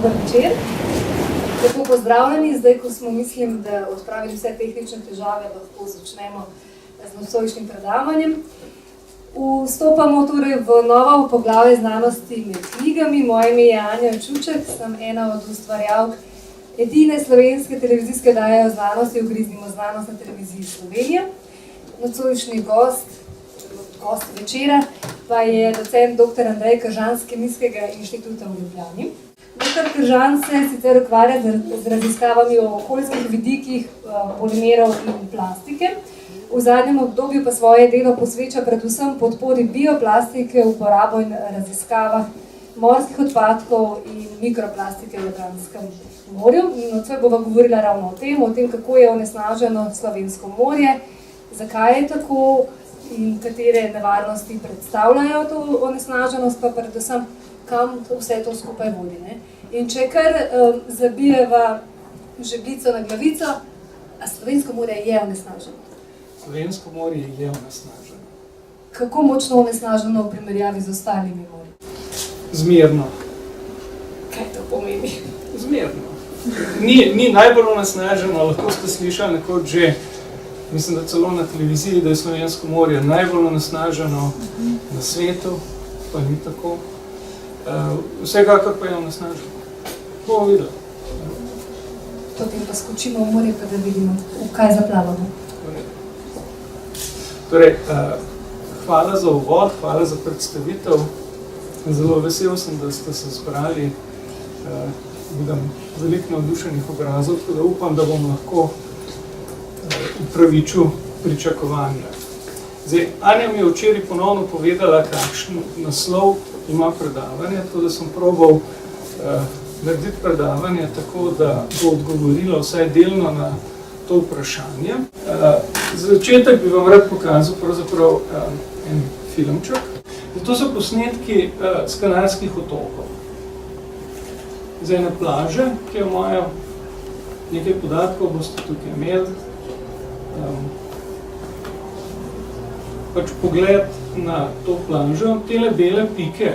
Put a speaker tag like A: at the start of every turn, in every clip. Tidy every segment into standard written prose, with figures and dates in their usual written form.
A: Dober večer. Lepo pozdravljeni. Zdaj, ko smo, mislim, da odpravili vse tehnične težave, lahko začnemo z nocojšnjim predavanjem. Vstopamo torej v novo poglavje znanosti med knjigami. Moje ime je Anja Čuček, sem ena od ustvarjalk edine slovenske televizijske oddaje o znanosti Ugriznimo znanost na televiziji Slovenija. Nocojšnji gost večera pa je docent dr. Andrej Kržan z Kemijskega inštituta v Ljubljani. Dr. Kržan se sicer ukvarja z raziskavami o okoljskih vidikih polimerov in plastike. V zadnjem obdobju pa svoje delo posveča predvsem podpori bioplastike, uporabo in raziskavah morskih odpadkov in mikroplastike v Jadranskem morju. Nocoj bova govorila ravno o tem, kako je onesnaženo slovensko morje, zakaj je tako in katere nevarnosti predstavljajo to onesnaženost, pa predvsem kam vse to skupaj vodi. Ne? In če kar zabijeva žebljico na glavico, a slovensko morje je onesnaženo?
B: Slovensko morje je onesnaženo.
A: Kako močno onesnaženo v primerjavi z ostalimi morji?
B: Zmerno.
A: Kaj to pomeni?
B: Zmerno. Ni najbolj onesnaženo, lahko ste slišali nekoč že, mislim, da celo na televiziji, da je slovensko morje najbolj onesnaženo na svetu, pa ni tako. Vsekakor pa je onesnaženo. Bomo videli.
A: Potem pa skočimo v morje, pa da vidimo, v kaj zaplavamo.
B: Torej, hvala za uvod, hvala za predstavitev. Zelo vesel sem, da ste se zbrali. Vidim veliko navdušenih obrazov, tako da upam, da bom lahko upravičil pričakovanja. Zdaj, Anja mi je včeraj ponovno povedala, kakšen naslov ima predavanje, tako da sem probal narediti predavanje tako, da bo odgovorila vsaj delno na to vprašanje. Za začetek bi vam rad pokazal pravzaprav en filmček. To so posnetki s Kanarskih otokov. Zdaj na plaže, ki jo imajo nekaj podatkov, boste tukaj imeli. Pač pogled na to plažo, tele bele pike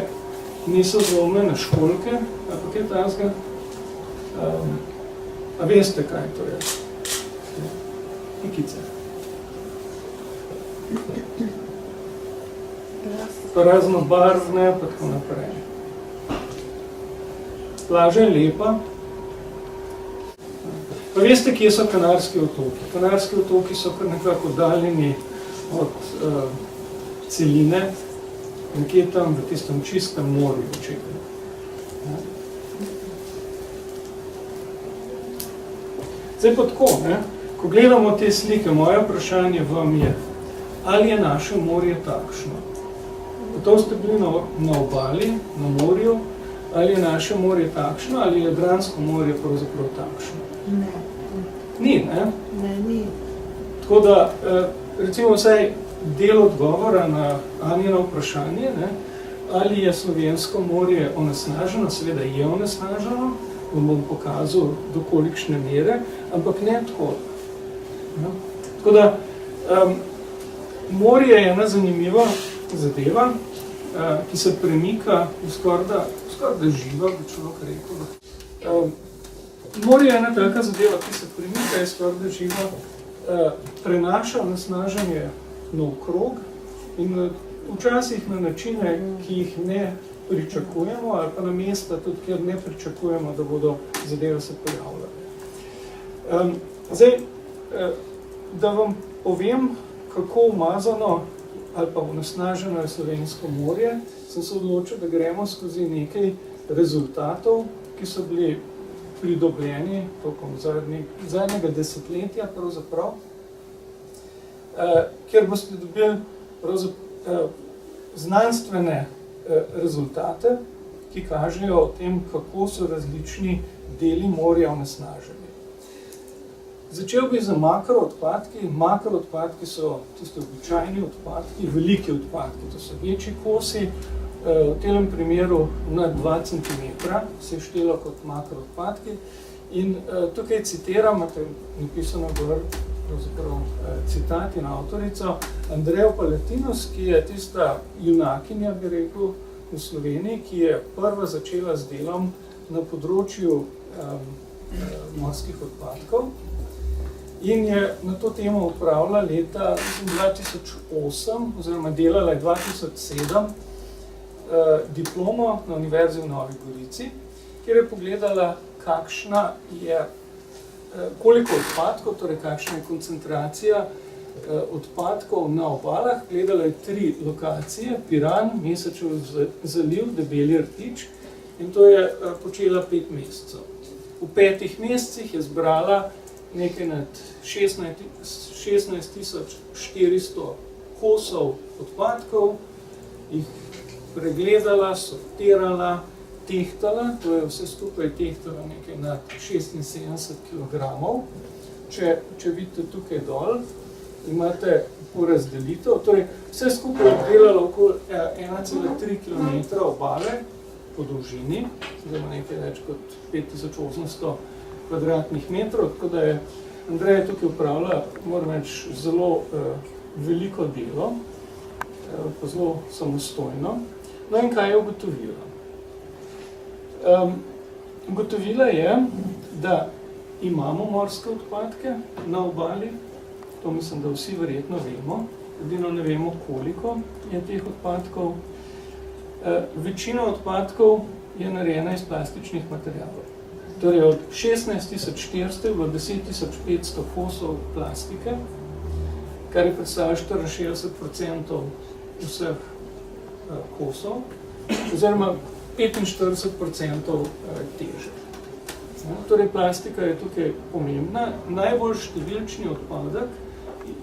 B: niso zlomljene školjke, ampak je tazga. A veste, kaj to je? Pikice. Pa raznobarvne, pa tako naprej. Plaža je lepa. Pa veste, kje so Kanarski otoki? Kanarski otoki so kar nekako oddaljeni od celine, nekje tam v tistem čistem morju očekaj. Zdaj pa tako, ne? Ko gledamo te slike, moje vprašanje vam je, ali je naše morje takšno? Gotovo ste bili na obali, na morju, ali je naše morje takšno, ali je Jadransko morje pravzaprav takšno?
A: Ne.
B: Ni, ne?
A: Ne, ni.
B: Tako da, recimo vsaj del odgovora na Anjino vprašanje, ne? Ali je slovensko morje onesnaženo, seveda je onesnaženo, vam bom pokazal do kolikšne mere, ampak ne tako. No? Tako da, morje je ena zanimiva zadeva, ki se premika skoraj da živa, bi človek rekel. Morje je ena taka zadeva, ki se premika, je skoraj da živa, prenaša onesnaženje naokrog in včasih na načine, ki jih ne pričakujemo, ali pa na mesta, tudi kjer ne pričakujemo, da bodo zadeve se pojavljale. Zdaj, da vam povem, kako umazano ali pa onesnaženo je slovensko morje, sem se odločil, da gremo skozi nekaj rezultatov, ki so bili pridobljeni tokom zadnjega desetletja pravzaprav, kjer boste dobili znanstvene rezultate, ki kažejo o tem, kako so različni deli morja onesnaženi. Začel bi z makroodpadki. Makroodpadki so tisti običajni odpadki, veliki odpadki, to so večji kosi, v tem primeru na 2 cm se je štelo kot makroodpadki. In tukaj citiram, imate napisano gor citat in avtorico Andrejo Paletinos, ki je tista junakinja, bi rekel, v Sloveniji, ki je prva začela z delom na področju morskih odpadkov in je na to temo upravila leta 2008 oziroma delala je 2007 diplomo na Univerzi v Novi Gorici, kjer je pogledala, koliko odpadkov, torej kakšna je koncentracija odpadkov na obalah. Gledala je 3 lokacije, Piran, Mesečev zaliv, Debeli rtič, in to je počela 5 mesecev. V 5 mesecih je zbrala nekaj nad 16.400 kosov odpadkov, jih pregledala, sortirala, tehtala, to je vse skupaj tehtala nekaj nad 76 kg. Če vidite tukaj dol, imate porazdelitev, torej vse skupaj je obdelala okoli 1,3 km obale po dolžini, oziroma nekaj več kot 5800 kvadratnih metrov, tako da je Andreja tukaj upravila, moram reči, zelo veliko delo, pa zelo samostojno. No in kaj je ugotovila? Ugotovila je, da imamo morske odpadke na obali, to mislim, da vsi verjetno vemo, edino ne vemo, koliko je teh odpadkov. Večina odpadkov je narejena iz plastičnih materialov. Torej od 16.400 je bilo 10.500 kosov plastike, kar je predstavlja 64% vseh kosov, oziroma 45% teže. Torej plastika je tukaj pomembna. Najbolj številčni odpadek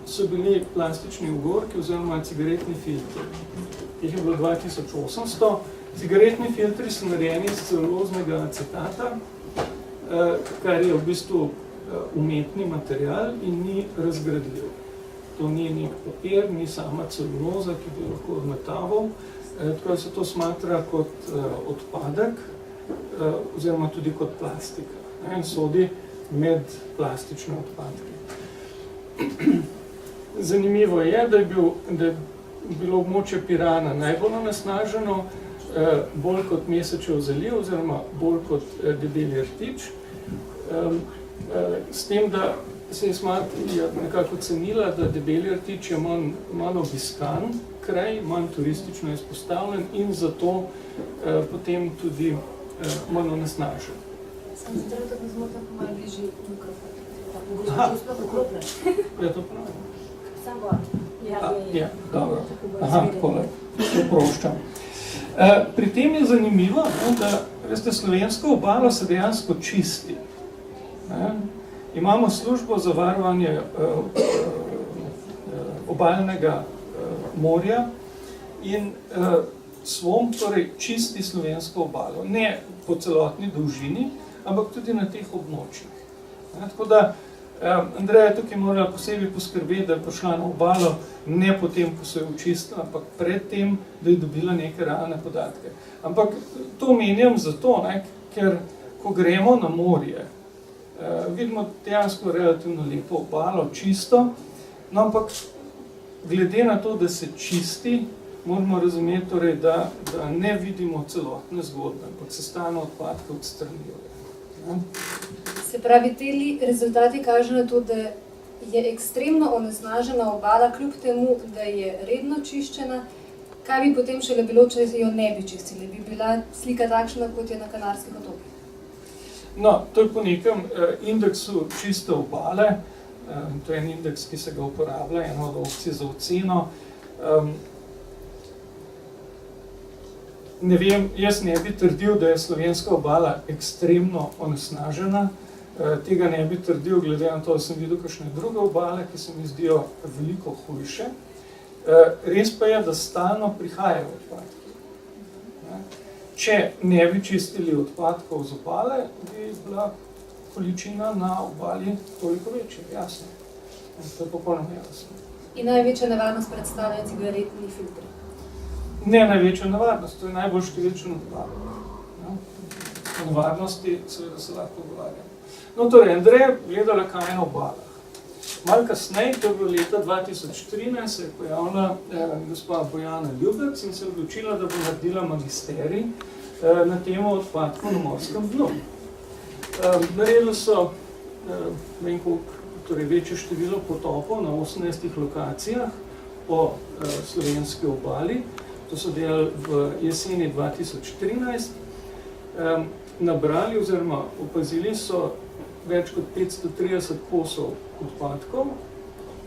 B: so bili plastični ogorki oziroma cigaretni filtri. Teh je bilo 2800. Cigaretni filtri so narejeni iz celuloznega acetata, kar je v bistvu umetni material in ni razgradljiv. To ni nek papir, ni sama celuloza, ki bi lahko odmetaval, tako da se to smatra kot odpadek oziroma tudi kot plastika. In sodi med plastične odpadke. Zanimivo je, da je bilo območje Pirana najbolj onesnaženo, bolj kot Mesečev zaliv oziroma bolj kot Debeli rtič. S tem, da se je nekako cenila, da Debeli rtič je manj obiskan kraj, manj turistično izpostavljen in zato potem tudi manj onesnažen.
A: Sam se trenutek ne zmotam, ko malo bližji mikrofon.
B: Aha.
A: Tako
B: Ja, to pravim.
A: Sam gor.
B: Ja, dobro. Aha, takole, se oproščam. Pri tem je zanimivo, da veste, slovensko obalo se dejansko čisti. Imamo službo za varovanje obalnega morja in SVOM torej čisti slovensko obalo. Ne po celotni dolžini, ampak tudi na teh območjih. Tako da Andreja tukaj morala posebej poskrbeti, da je prišla na obalo, ne potem, ko se je očistila, ampak predtem, da je dobila neke realne podatke. Ampak to omenjam zato, ker ko gremo na morje, vidimo dejansko relativno lepo obalo, čisto, no ampak glede na to, da se čisti, moramo razumeti, torej, da ne vidimo celotne zgodbe, ampak se stalno odpadke odstranijo.
A: Se pravi, te rezultati kaže na to, da je ekstremno onesnažena obala, kljub temu, da je redno čiščena. Kaj bi potem šele bilo, če jo ne bi čistili? Bi bila slika takšna, kot je na Kanarskih otokih?
B: No, to je po nekem indeksu čiste obale. To je en indeks, ki se ga uporablja, ena od opcij za oceno. Ne vem, jaz ne bi trdil, da je slovenska obala ekstremno onesnažena. Tega ne bi trdil, glede na to, da sem videl kakšne druge obale, ki se mi zdijo veliko hujše. Res pa je, da stalno prihajajo odpadki. Če ne bi čistili odpadkov z obale, bi bila količina na obali toliko večja, jasno. To je popolnoma jasno.
A: In največja nevarnost predstavljajo cigaretni filtri?
B: Ne največja nevarnost, to je najbolj številčen odpadek. O nevarnosti seveda se lahko govarjamo. No, torej, Andreja gledala, kaj je na obalah. Malo kasneje, to je bilo leta 2013, se je pojavila gospa Bojana Ljubec in se je odločila, da bo naredila magisterij na temo odpadkov na morskem dnu. Naredili so torej večje število potopov na 18 lokacijah po slovenski obali. To so delali v jeseni 2013. Nabrali oziroma opazili so več kot 530 kosov odpadkov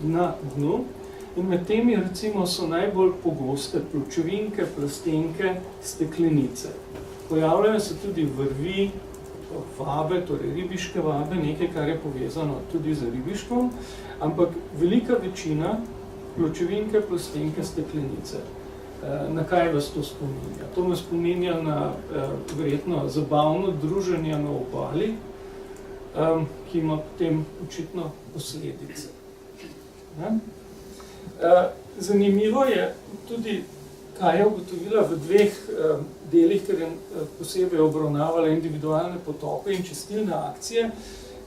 B: na dnu in med temi recimo so najbolj pogoste pločevinke, plastenke, steklenice. Pojavljajo se tudi vrvi, vabe, torej ribiške vabe, nekaj, kar je povezano tudi z ribištvom, ampak velika večina pločevinke, plastenke, steklenice. Na kaj vas to spominja? To me spominja na verjetno zabavno druženje na obali, ki ima potem očitno posledice. Zanimivo je tudi, kaj je ugotovila v dveh delih, ker je posebej obravnavala individualne potope in čistilne akcije,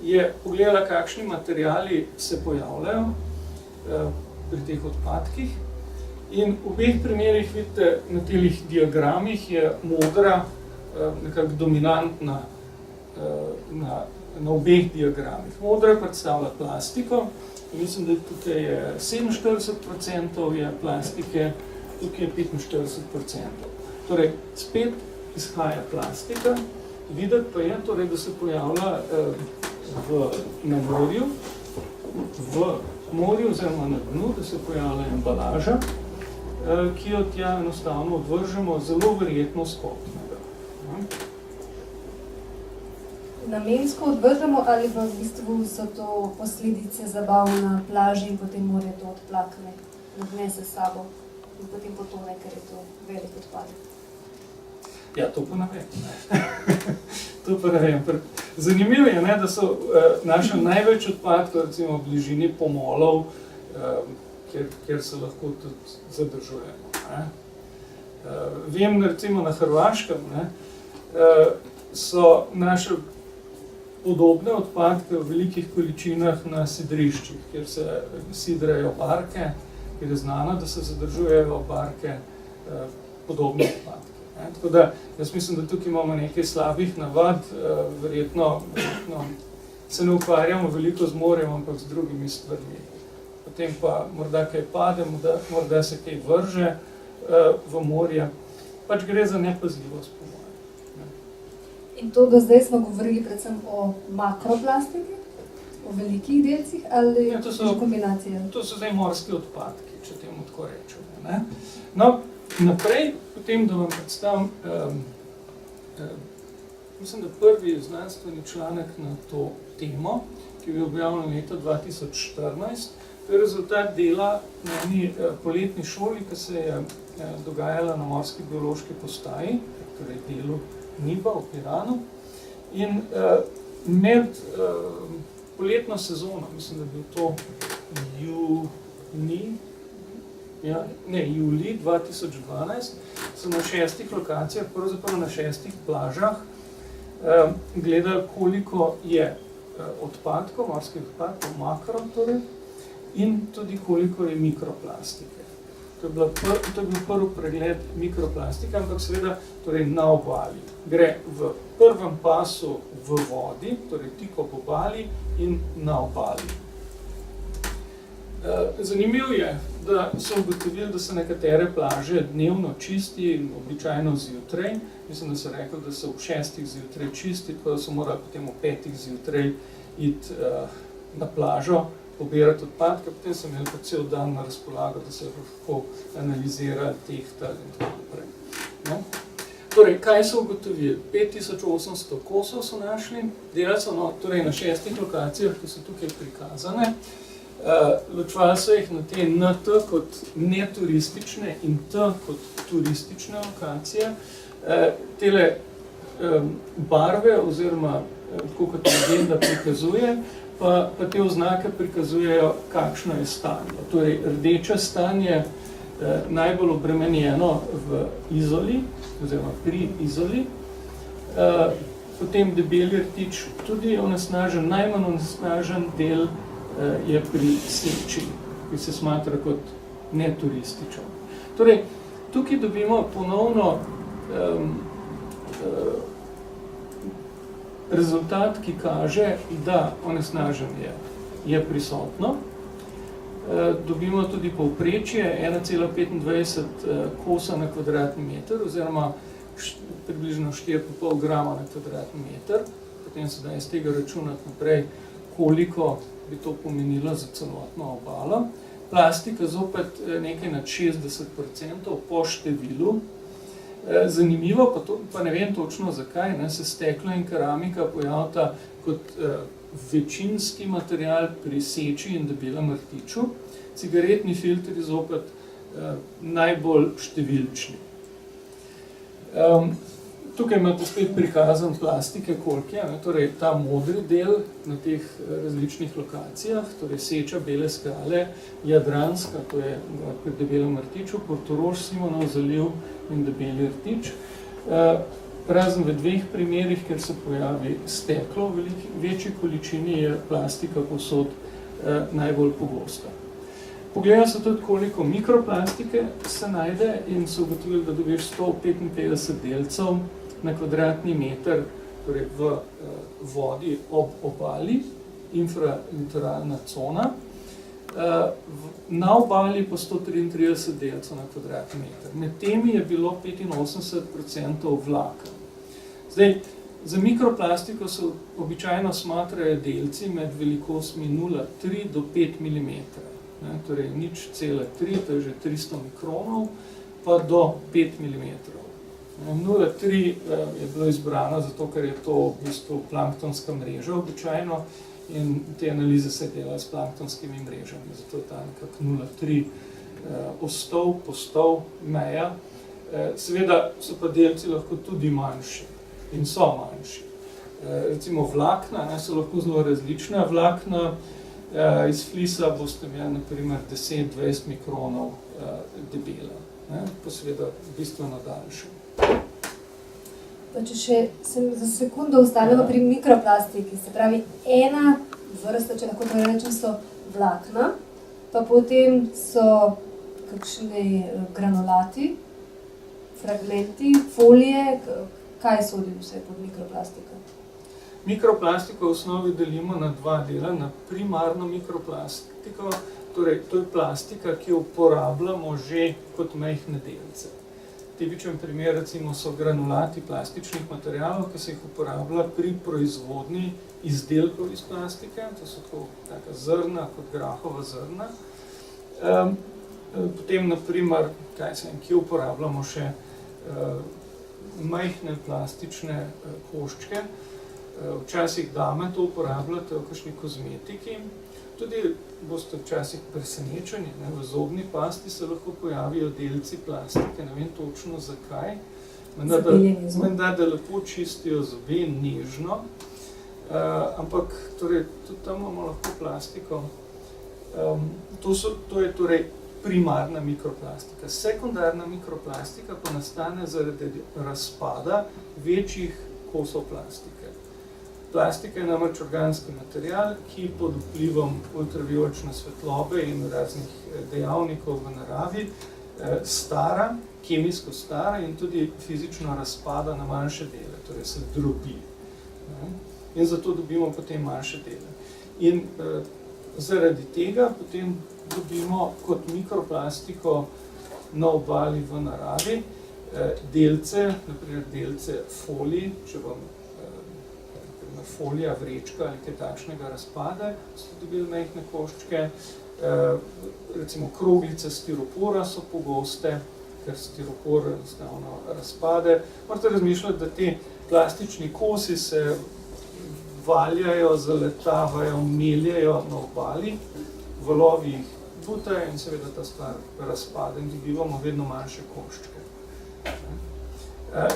B: je pogledala, kakšni materiali se pojavljajo pri teh odpadkih. In v obeh primerih vidite, na teh diagramih je modra nekako dominantna na obeh diagramih. Modra predstavlja plastiko, mislim, da tukaj je 47% je plastike, tukaj je 45%. Torej, spet izhaja plastika, videti pa je, torej, da se pojavlja na morju oziroma na dnu, da se pojavlja embalaža, ki jo tja enostavno odvržemo zelo verjetno skopnega.
A: Namensko odvržemo ali pa v bistvu so to posledice zabav na plaži in potem morje to odplakne, odnese s sabo in potem potone, ker je to velik odpadek?
B: Ja, to pa ne vem. To pa ne vem. Zanimivo je, da so našli največ odpadkov recimo v bližini pomolov, kjer se lahko tudi zadržujemo. Vem, recimo na Hrvaškem so našli podobne odpadke v velikih količinah na sidriščih, kjer se sidrajo barke, kjer je znano, da se zadržujejo barke podobne odpadke. Tako da, jaz mislim, da tukaj imamo nekaj slabih navad, verjetno se ne ukvarjamo veliko z morjem, ampak z drugimi stvarmi. Potem pa morda kaj pade, morda se kaj vrže v morje, pač gre za nepazljivost po mojem.
A: In to do zdaj smo govorili predvsem o makroplastiki, o velikih delcih ali kombinacije?
B: To so zdaj morski odpadki, če temu tako rečemo. No, naprej, potem, da vam predstavim, mislim, da prvi znanstveni članek na to temo, ki je bil objavljen leta 2014, to je rezultat dela na eni poletni šoli, ki se je dogajala na Morski biološki postaji, torej delu Niba v Piranu. In med poletno sezono, mislim, da je bil to julij 2012, so na 6 lokacijah, pravzaprav na 6 plažah, gledali, koliko je odpadkov, morskih odpadkov, makro torej, in tudi koliko je mikroplastike. To je bil prvi pregled mikroplastike, ampak seveda torej na obali. Gre v prvem pasu v vodi, torej tik ob obali in na obali. Zanimivo je, da so ugotovili, da se nekatere plaže dnevno čisti, običajno zjutraj. Mislim, da so rekli, da se ob 6 zjutraj čisti, tako da so morali potem ob 5 zjutraj iti na plažo, pobirati odpadke, potem so imeli pa cel dan na razpolago, da se lahko analizirali, tehtali in tako naprej. No? Torej, kaj so ugotovili? 5800 kosov so našli, delali so torej na 6 lokacijah, ki so tukaj prikazane. Ločvali so jih na te NT kot neturistične in T kot turistične lokacije. Tele barve oziroma, tako kot legenda prikazuje, pa te oznake prikazujejo, kakšno je stanje. Torej, rdeče stanje najbolj obremenjeno v Izoli, oziroma pri Izoli. Potem debeli rtič tudi onesnažen, najmanj onesnažen del je pri seči, ki se smatra kot neturističen. Torej, tukaj dobimo ponovno rezultat, ki kaže, da onesnaženje je prisotno. Dobimo tudi povprečje 1,25 kosa na kvadratni meter, oziroma približno 4,5 grama na kvadratni meter. Potem se da iz tega računati naprej, koliko bi to pomenilo za celotno obalo. Plastika zopet nekaj nad 60% po številu. Zanimivo, pa ne vem točno zakaj, se steklo in keramika pojavita kot večinski material pri seči in debelem rtiču. Cigaretni filtri zopet najbolj številčni. Tukaj imate spet prikazan plastike, koliko je, torej ta modri del na teh različnih lokacijah, torej seča Bele skale, Jadranska, to je pri debelem rtiču, Portorož, Simonov zaliv in debeli rtič. Razen v dveh primerih, ker se pojavi steklo v večji količini, je plastika povsod najbolj pogosta. Pogledajo se tudi, koliko mikroplastike se najde in so ugotovili, da dobiš 155 delcev na kvadratni meter, torej v vodi ob obali, infralitoralna cona, na obali pa 133 delcev na kvadratni meter. Med temi je bilo 85% vlaka. Zdaj, za mikroplastiko se običajno smatrajo delci med velikostmi 0,3 do 5 mm. Torej 0,3, to je že 300 mikronov, pa do 5 mm. 0,3 je bilo izbrano zato, ker je to v bistvu planktonska mreža običajno in te analize se delajo s planktonskimi mrežami, zato je ta nekako 0,3 ostov, postov, meja. Seveda so pa delci lahko tudi manjši in so manjši. Recimo vlakna so lahko zelo različna. Vlakna iz flisa boste imeli na primer 10-20 mikronov debela, pa seveda bistveno daljše.
A: Pa če še sem za sekundo ustavila pri mikroplastiki, se pravi ena vrsta, če lahko to rečem, so vlakna, pa potem so kakšni granulati, fragmenti, folije, kaj sodi vse pod mikroplastiko?
B: Mikroplastiko v osnovi delimo na dva dela, na primarno mikroplastiko, torej to je plastika, ki jo uporabljamo že kot majhne delce. Tipičen primer recimo so granulati plastičnih materialov, ki se jih uporablja pri proizvodnji izdelkov iz plastike, to so taka zrna, kot grahova zrna. Potem na primer, kje uporabljamo še majhne plastične koščke. Včasih dame to uporabljate v kakšni kozmetiki. Tudi boste včasih presenečeni, v zobni pasti se lahko pojavijo delci plastike, ne vem točno zakaj. Menda, da lepo čistijo zobe, nežno, ampak torej, tudi tam imamo lahko plastiko. To je torej primarna mikroplastika. Sekundarna mikroplastika pa nastane zaradi razpada večjih kosov plastike. Plastika je namreč organski material, ki pod vplivom ultravijolične svetlobe in raznih dejavnikov v naravi stara, kemijsko stara in tudi fizično razpada na manjše dele, torej se drobi. In zato dobimo potem manjše dele. In zaradi tega potem dobimo kot mikroplastiko na obali v naravi delce, naprimer delce folij, če vam folija, vrečka ali kaj takšnega razpade, so dobili majhne koščke, recimo kroglice stiropora so pogoste, ker stiropor enostavno razpade. Morate razmišljati, da te plastični kosi se valjajo, zaletavajo, meljajo na obali, valovi jih butajo in seveda ta stvar razpade in dobivamo vedno manjše koščke.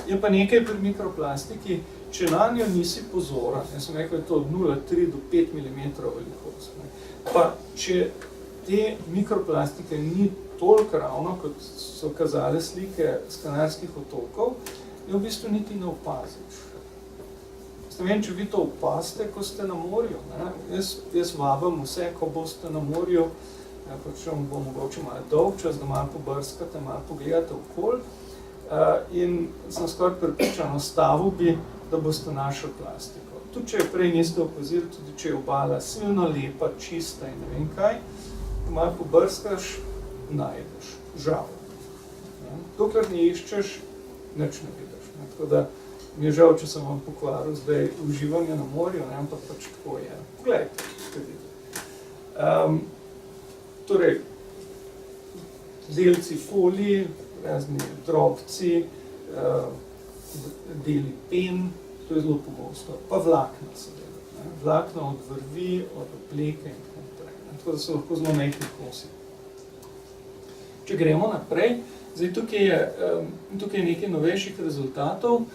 B: Je pa nekaj pri mikroplastiki, če na njo nisi pozoren, jaz sem rekel, je to od 0,3 do 5 mm velikost, pa če te mikroplastike ni toliko ravno, kot so kazale slike s Kanarskih otokov, je v bistvu niti ne opaziš. Ne vem, če vi to opazite, ko ste na morju. Ne? Jaz vabim vse, ko boste na morju, pač vam bo mogoče malo dolg čas, da malo pobrskate, malo pogledate okoli. In sem skoraj prepričan, ostavil bi, da boste našli plastiko. Tudi če prej niste opazili, tudi če je obala silno lepa, čista in ne vem kaj, ko malo pobrskaš, najdeš. Žal. Dokler ne iščeš, nič ne vidiš. Tako da mi je žal, če sem vam pokvaril zdaj uživanje na morju, ampak pač tako je. Poglejte, ste videli. Torej, delci folij, razni drobci, deli pen, to je zelo pogosto, pa vlakna se dela. Vlakna od vrvi, od obleke in tako naprej. Tako da so lahko zelo majhni kosi. Če gremo naprej, zdaj tukaj je nekaj novejših rezultatov.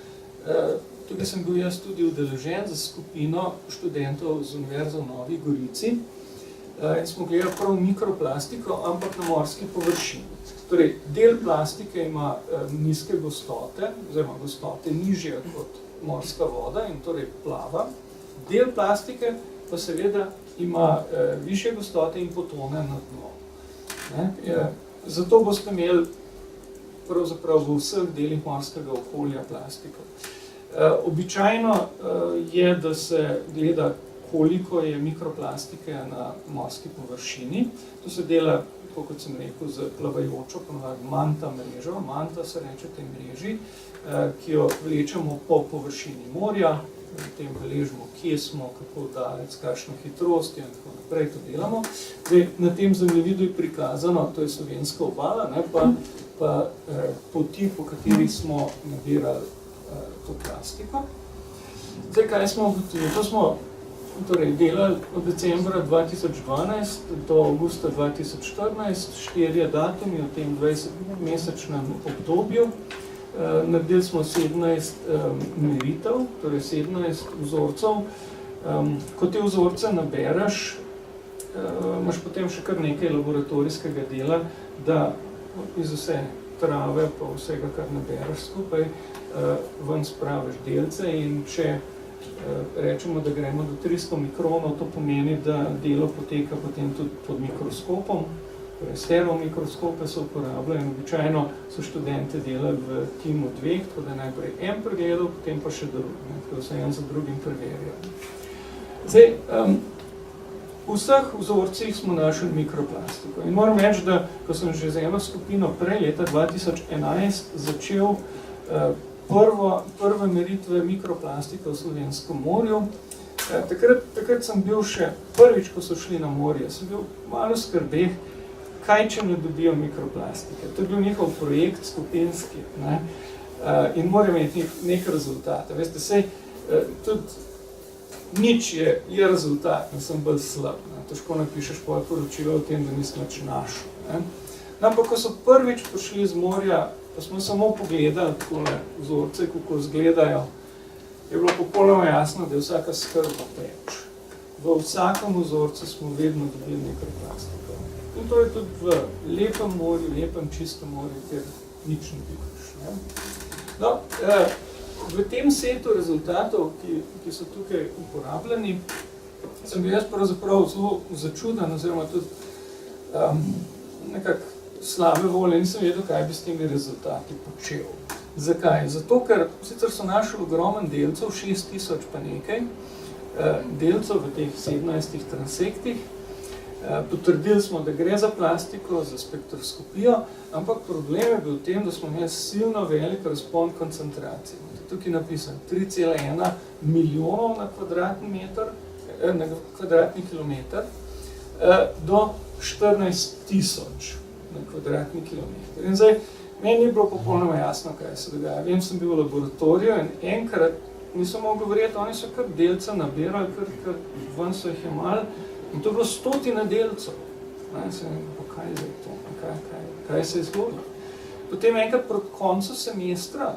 B: Tukaj sem bil jaz tudi udeležen za skupino študentov z Univerze v Novi Gorici in smo gledali prav mikroplastiko, ampak na morski površini. Torej, del plastike ima nizke gostote, oziroma gostote nižje kot morska voda in torej plava. Del plastike pa seveda ima višje gostote in potone na dno. Zato boste imeli pravzaprav v vseh delih morskega okolja plastiko. Običajno je, da se gleda, koliko je mikroplastike na morski površini. To se dela, kot sem rekel, z plavajočo, ponovadi manta mrežo. Manta se reče tej mreži, ki jo vlečemo po površini morja, potem beležimo, kje smo, kako daleč, kakšno hitrost in tako naprej to delamo. Zdaj, na tem zemljevidu je prikazano, to je slovenska obala, pa poti, po katerih smo nabirali to plastiko. Zdaj, kaj smo ugotovili? To smo delali od decembra 2012 do avgusta 2014, 4 datumi v tem 20-mesečnem obdobju. Naredili smo 17 meritev, torej 17 vzorcev. Ko te vzorce nabereš, imaš potem še kar nekaj laboratorijskega dela, da iz vse trave pa vsega, kar nabereš skupaj, ven spraviš delce in če rečemo, da gremo do 300 mikronov, to pomeni, da delo poteka potem tudi pod mikroskopom. Stereomikroskope se uporabljajo in običajno so študente delali v timu 2, tako da najprej en pregledal, potem pa še drugi, tako da se en za drugim preverjali. Zdaj, v vseh vzorcih smo našli mikroplastiko in moram reči, da ko sem že z eno skupino prej, leta 2011, začel prve meritve mikroplastike v Slovenskem morju, takrat sem bil še prvič, ko so šli na morje, sem bil malo skrbeh, kaj če ne dobijo mikroplastike. To je bil njihov projekt skupinski, in morajo imeti nek rezultat. Veste, sej, tudi nič je rezultat, sem bolj slab. Težko napišeš poročilo o tem, da nisem nič našel. Ampak, ko so prvič prišli z morja, pa smo samo pogledali takole vzorce, kako izgledajo, je bilo popolnoma jasno, da je vsaka skrba preč. V vsakem vzorcu smo vedno dobili mikroplastiko. In to je tudi v lepem morju, lepem čistem morju, kjer nič ne vidiš. No, v tem setu rezultatov, ki so tukaj uporabljeni, sem bil jaz pravzaprav zelo začuden, oziroma tudi nekako slabe volje, nisem vedel, kaj bi s temi rezultati počel. Zakaj? Zato, ker sicer so našli ogromen delcev, 6000 pa nekaj, delcev v teh 17 transektih. Potrdili smo, da gre za plastiko, za spektroskopijo, ampak problem je bil v tem, da smo imeli silno velik razpon koncentracij. Tukaj je napisan 3,1 milijonov na kvadratni kilometer do 14 000 na kvadratni kilometer. In zdaj, meni je bilo popolnoma jasno, kaj se dogaja. Vem, sem bil v laboratoriju in enkrat nisem mogel verjeti, oni so kar delce nabirali, kar ven so jih imali. In to je bilo 100 delcev. Kaj je zdaj to? Kaj se je zgodilo? Potem enkrat proti koncu semestra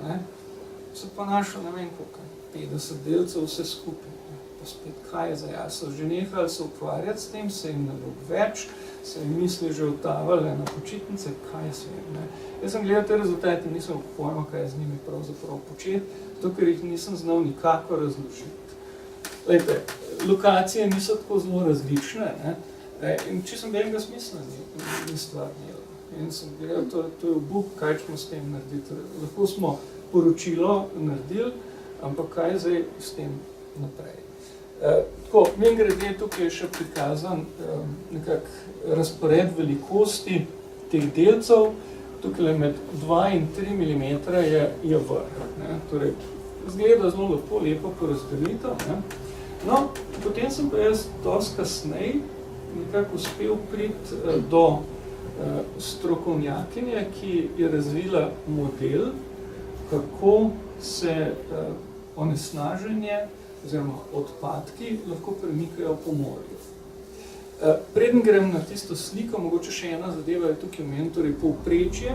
B: so pa našli, ne vem koliko, 50 delcev vse skupaj. pa spet, kaj je za jaz, so že nehali se ukvarjati s tem, se jim nalog več, se jim misli že utavale na počitnice, kaj se jim, ne. Jaz sem gledal te rezultate, nisem pojma, kaj je z njimi pravzaprav početi, zato ker jih nisem znal nikako razložiti. Glejte, lokacije niso tako zelo različne, ne, in če sem enega smisla ni stvar imela. In sem gledal, to je obuk, kaj smo s tem narediti. Lahko smo poročilo naredili, ampak kaj je zdaj s tem naprej. Tako, mimogrede, tukaj je še prikazan nekak razpored velikosti teh delcev. Tukaj med 2 in 3 mm je vrh. Ne? Torej, izgleda zelo lepo porazdelitev. Ne? No, potem sem pa jaz dosti kasneje nekako uspel priti do strokovnjakinje, ki je razvila model, kako se onesnaženje oziroma odpadki lahko premikajo po morju. Preden grem na tisto sliko, mogoče še ena zadeva je tukaj omenjena, torej povprečje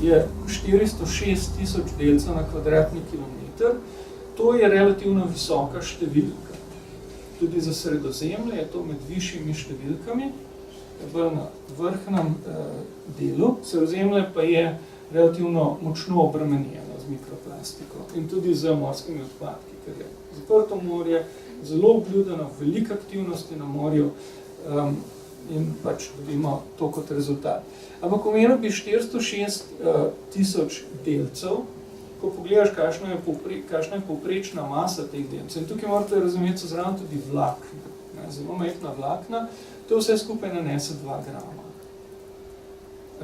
B: je 406 000 delcev na kvadratni kilometer. To je relativno visoka številka. Tudi za Sredozemlje je to med višjimi številkami, na vrhnem delu. Sredozemlje pa je relativno močno obremenjeno z mikroplastiko in tudi z morskimi odpadki, ker je zaprto morje, zelo obljudeno, veliko aktivnosti na morju in pač dobimo to kot rezultat. Ampak omenil bi 406 000 delcev, ko pogledaš, kakšna je povprečna masa teh delcev. In tukaj morate razumeti, so zraven tudi vlakna, zelo majhna vlakna, to vse skupaj nanese 2 grama.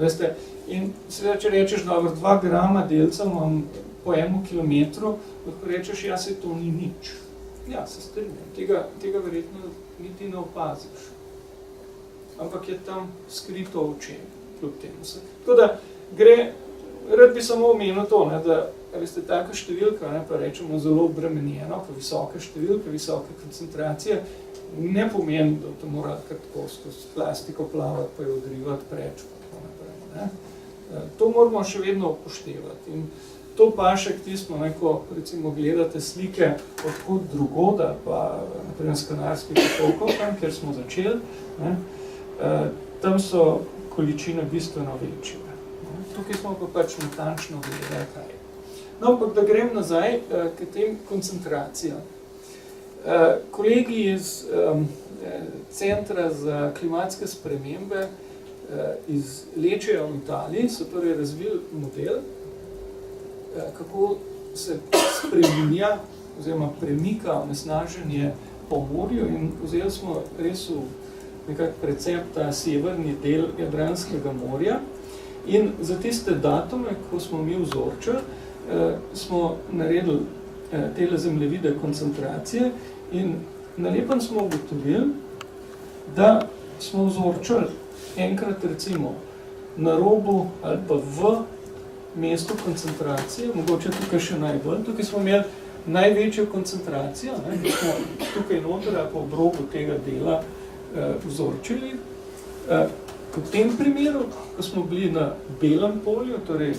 B: Veste, in seveda, če rečeš, dobro, 2 grama delcev imam po 1 kilometru, lahko rečeš, ja, se to ni nič. Ja, se strinjam, tega verjetno niti ne opaziš. Ampak je tam skrito očem, kljub temu se. Tako da rad bi samo omenil to, ne, da veste, taka številka, ne, pa rečemo zelo obremenjeno, pa visoka številka, visoka koncentracija, ne pomeni, da to mora kar tako skozi plastiko plavati, pa jo odrivati preč, pa tako naprej. Ne. To moramo še vedno upoštevati. In to paše k tismo, ko recimo gledate slike odkud drugod, pa naprimer s Kanarskih otokov, tam, kjer smo začeli, ne, tam so količine bistveno večje. Tukaj smo pa pač natančno gledali, kaj je. No, ampak da grem nazaj k tem koncentracijam. Kolegi iz Centra za klimatske spremembe iz Lečeja v Italiji so torej razvili model, kako se spreminja oziroma premika onesnaženje po morju in vzeli smo res v nekak precept ta severni del Jadranskega morja in za tiste datume, ko smo mi vzorčili, smo naredili tele zemljevide koncentracije in na lepem smo ugotovili, da smo vzorčili enkrat recimo na robu ali pa v mestu koncentracije, mogoče tukaj še najbolj, tukaj smo imeli največjo koncentracijo, ne, ki smo tukaj noter ali pa ob robu tega dela vzorčili. V tem primeru, ko smo bili na belem polju, torej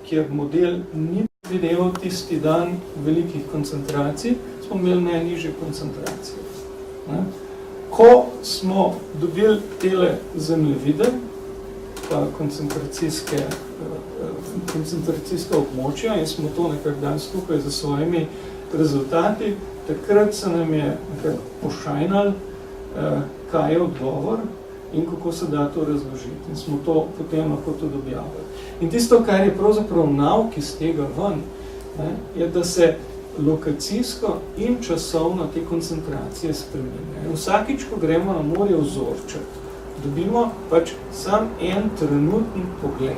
B: kjer model ni videval tisti dan velikih koncentracij, smo imeli najnižje koncentracije. Ko smo dobili tele zemljevide, pa koncentracijska območja in smo to nekako dan skupaj za svojimi rezultati, takrat se nam je nekako pošajnalo, kaj je odgovor in kako se da to razložiti. In smo to potem lahko tudi objavili. In tisto, kar je pravzaprav nauk iz tega ven, ne, je, da se lokacijsko in časovno te koncentracije spreminjajo. Vsakič, ko gremo na morje vzorčati, dobimo pač sam en trenutni pogled.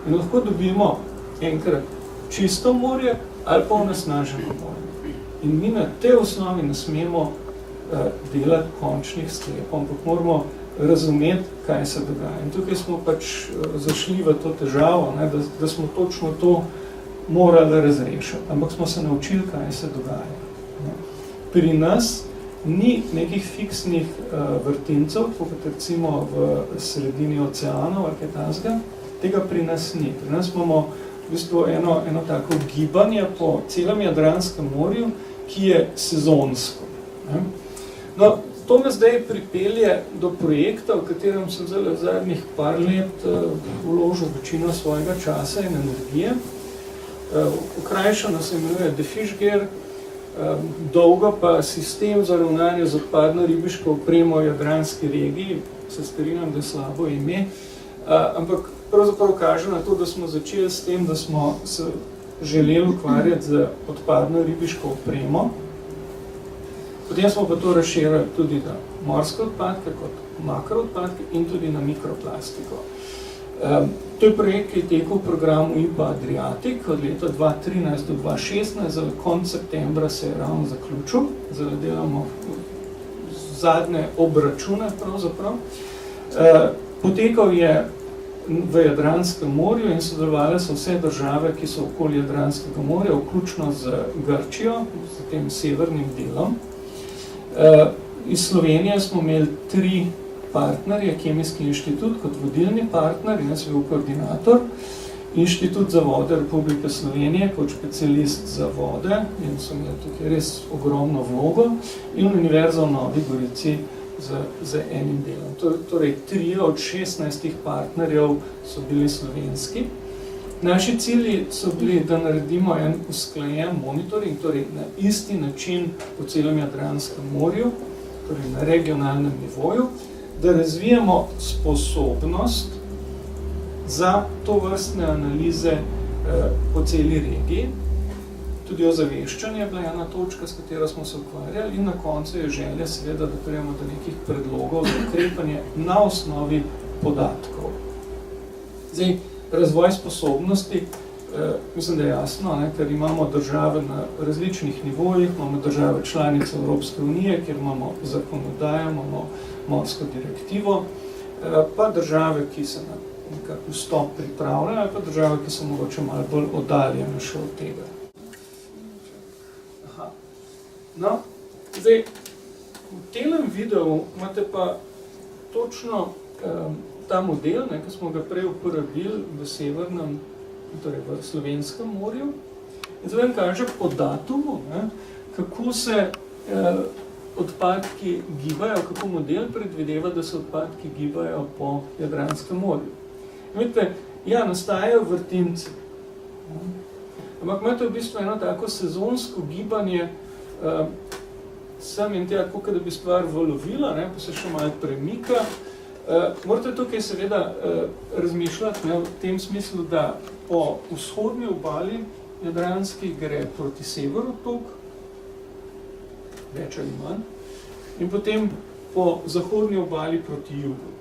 B: In lahko dobimo enkrat čisto morje ali pa onesnaženo morje. In mi na tej osnovi ne smemo delati končnih sklepov, ampak moramo razumeti, kaj se dogaja. In tukaj smo pač zašli v to težavo, ne, da smo točno to morali razrešiti, ampak smo se naučili, kaj se dogaja. Pri nas ni nekih fiksnih vrtincev, kot recimo v sredini oceanov ali kaj takega, tega pri nas ni. Pri nas imamo v bistvu eno tako gibanje po celem Jadranskem morju ki je sezonsko. No, to me zdaj pripelje do projekta, v katerem sem zdaj v zadnjih par let vložil večino svojega časa in energije. Okrajšano se imenuje The Fish Gear, dolgo pa sistem za ravnanje z odpadno ribiško opremo v jadranski regiji, se strinjam, da je slabo ime, ampak pravzaprav kaže na to, da smo začeli s tem, da smo se želeli ukvarjati z odpadno ribiško opremo. Potem smo pa to razširili tudi na morske odpadke kot makroodpadke in tudi na mikroplastiko. To je projekt, ki je tekel v programu IPA Adriatic od leta 2013 do 2016, konec septembra se je ravno zaključil, zdaj delamo zadnje obračune pravzaprav. Potekal je v Jadranskem morju in sodelovali so vse države, ki so okoli Jadranskega morja, vključno z Grčijo, z tem severnim delom. Iz Slovenije smo imeli 3 partnerje, Kemijski inštitut kot vodilni partner in jaz bil koordinator, Inštitut za vode Republike Slovenije kot specialist za vode in so imeli tukaj res ogromno vlogo in Univerza v Novi Gorici z enim delom. Torej 3 od 16 partnerjev so bili slovenski. Naši cilji so bili, da naredimo en usklajen monitoring, torej na isti način po celem Jadranskem morju, torej na regionalnem nivoju, da razvijamo sposobnost za tovrstne analize po celi regiji. Tudi ozaveščanje je bila ena točka, s katero smo se ukvarjali in na koncu je želja seveda, da prijemo do nekih predlogov za ukrepanje na osnovi podatkov. Zdaj, razvoj sposobnosti, mislim, da je jasno, ker imamo države na različnih nivojih, imamo države članice Evropske unije, kjer imamo zakonodajo, imamo morsko direktivo, pa države, ki se na nekako vstop pripravljajo, pa države, ki so mogoče malo bolj oddaljene še od tega. Aha. No, zdaj, v tem videu imate pa točno ta model, ki smo ga prej uporabili v severnem, torej v Slovenskem morju. In zdaj vam kaže po datumu, kako se odpadki gibajo, kako model predvideva, da se odpadki gibajo po Jadranskem morju. Vidite, ja, nastajajo vrtinci. Ampak imate v bistvu eno tako sezonsko gibanje sem in tega, kako da bi stvar valovila, pa se še malo premika. Morate tukaj seveda razmišljati v tem smislu, da po vzhodni obali Jadranski gre proti severu tok, več ali manj, in potem po zahodni obali proti jugu.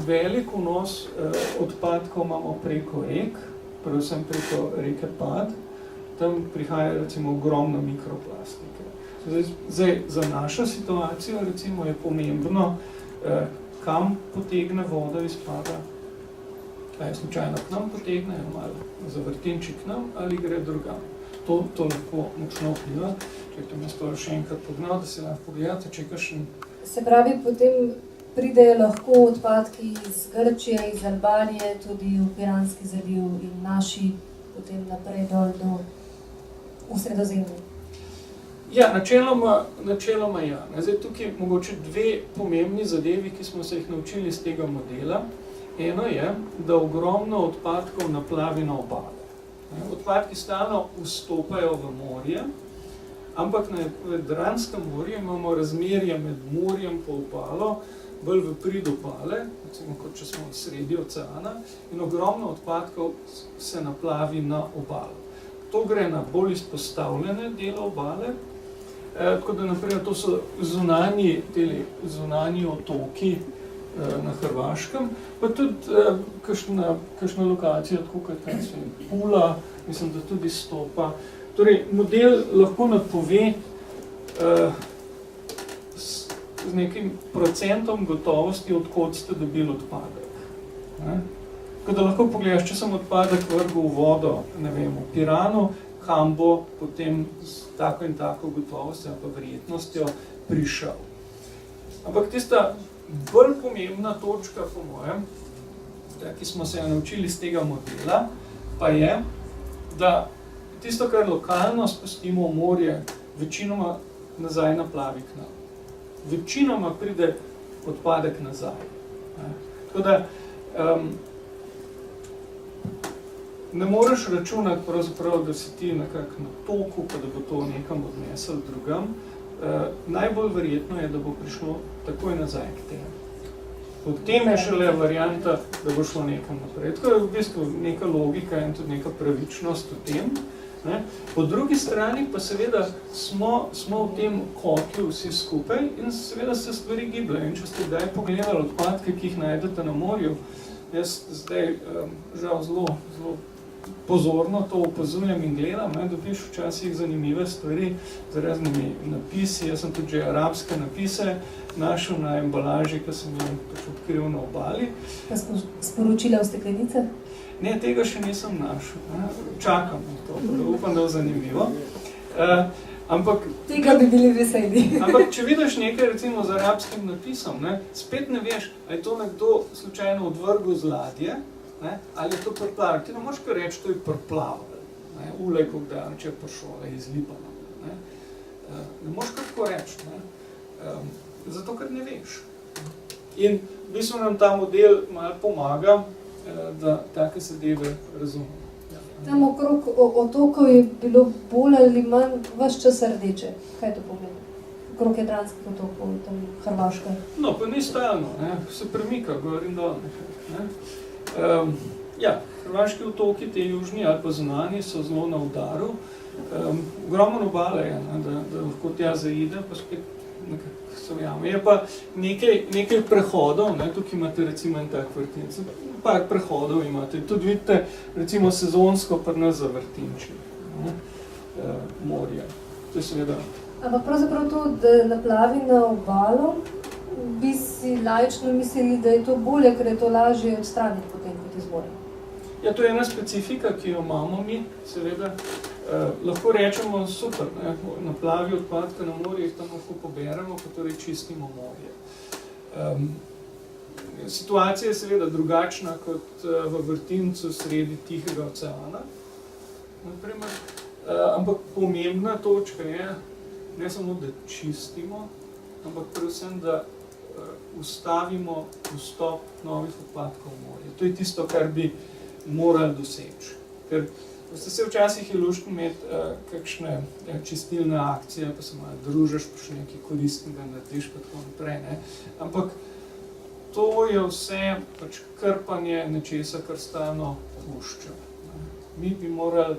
B: Velik vnos odpadkov imamo preko rek, predvsem preko reke Pad, tam prihaja recimo ogromno mikroplastike. Zdaj, za našo situacijo recimo je pomembno, kam potegne voda iz Pada, kaj slučajno k nam potegne, malo zavrtinči k nam ali gre drugam. To lahko močno vpliva. Čekajte, me to še enkrat pognal, da se lahko pogledate, če je kakšen...
A: Se pravi, potem pridejo lahko odpadki iz Grčije, iz Albanije, tudi v Piranski zaliv in naši potem naprej dol do v Sredozemlju.
B: Ja, načeloma ja. Zdaj, tukaj mogoče 2 pomembni zadevi, ki smo se jih naučili iz tega modela. Eno je, da ogromno odpadkov naplavi na obale. Odpadki stalno vstopajo v morje, ampak na Jadranskem morju imamo razmerje med morjem po obalo, bolj v prid obale, recimo kot če smo sredi oceana, in ogromno odpadkov se naplavi na obalo. To gre na bolj izpostavljene dele obale, tako da naprej to so zunanji otoki na Hrvaškem, pa tudi kakšna lokacija, tako kot je Pula, mislim, da tudi stopa. Torej, model lahko napove z nekim procentom gotovosti, odkot ste dobili odpadek. Tako da lahko pogledaš, če sem odpadek vrgel v vodo, ne vem, v Piranu, kam bo potem s tako in tako gotovostjo ali pa verjetnostjo prišel. Ampak tista bolj pomembna točka, po mojem, ki smo se naučili iz tega modela, pa je, da tisto, kar lokalno spustimo v morje, večinoma nazaj naplavi k nam. Večinoma pride odpadek nazaj. Tako da ne moreš računati pravzaprav, da si ti nekako na toku, pa da bo to nekam odnesel drugam. Najbolj verjetno je, da bo prišlo takoj nazaj k temu. Potem je šele varianta, da bo šlo nekam naprej. Tako je v bistvu neka logika in tudi neka pravičnost v tem. Ne? Po drugi strani pa seveda smo v tem kotlu vsi skupaj in seveda se stvari gibljajo. In če ste kdaj pogledali odpadke, ki jih najdete na morju, jaz zdaj žal zelo pozorno to opazujem in gledam, dobiš včasih zanimive stvari z raznimi napisi. Jaz sem tudi že arabske napise našel na embalaži, ki sem jih pač odkril na obali.
A: Pa sporočila v steklenice?
B: Ne, tega še nisem našel. Čakam na to, upam, da je zanimivo. Ampak
A: tega bi bili veseli.
B: Ampak če vidiš nekaj recimo z arabskim napisom, spet ne veš, ali je to nekdo slučajno odvrgel z ladje, ali je to preplavil. Ti ne moreš kar reči, to je preplavil. Ulej, da če je prišel iz Libanona. Ne moreš kar tako reči. Zato, ker ne veš. In v bistvu nam ta model malo pomaga, da take zadeve razumemo.
A: Tam okrog otokov je bilo bolj ali manj ves čas rdeče. Kaj to pomeni? Okrog Jadranskih otokov, tam Hrvaška.
B: No, pa ni stalno, se premika gor in dol. Hrvaški otoki, te južni ali pa zunanji, so zelo na udaru. Ogromno obale je, da lahko tja zaide, pa spet nekako se ujame. Je pa nekaj prehodov, tukaj imate recimo en tak vrtinec, par prehodov imate. Tudi vidite, recimo sezonsko pri nas za vrtinči morje. To je seveda...
A: Ampak pravzaprav to, da naplavi na obalo, bi si laično mislili, da je to bolje, ker je to lažje odstraniti potem kot iz morja.
B: Ja, to je ena specifika, ki jo imamo mi, seveda. Lahko rečemo, super, naplavi odpadke na morje, jih tam lahko poberemo, pa torej čistimo morje. Situacija je seveda drugačna kot v vrtincu sredi Tihega oceana, naprimer. Ampak pomembna točka je, ne samo, da čistimo, ampak predvsem, da ustavimo vstop novih odpadkov v morje. To je tisto, kar bi morali doseči. Ker ste se včasih je luštno imeti kakšne čistilne akcije, pa se malo družiš, pa še nekaj koristnega narediš, pa tako naprej. Ampak to je vse pač krpanje nečesa, kar stalno pušča. Mi bi morali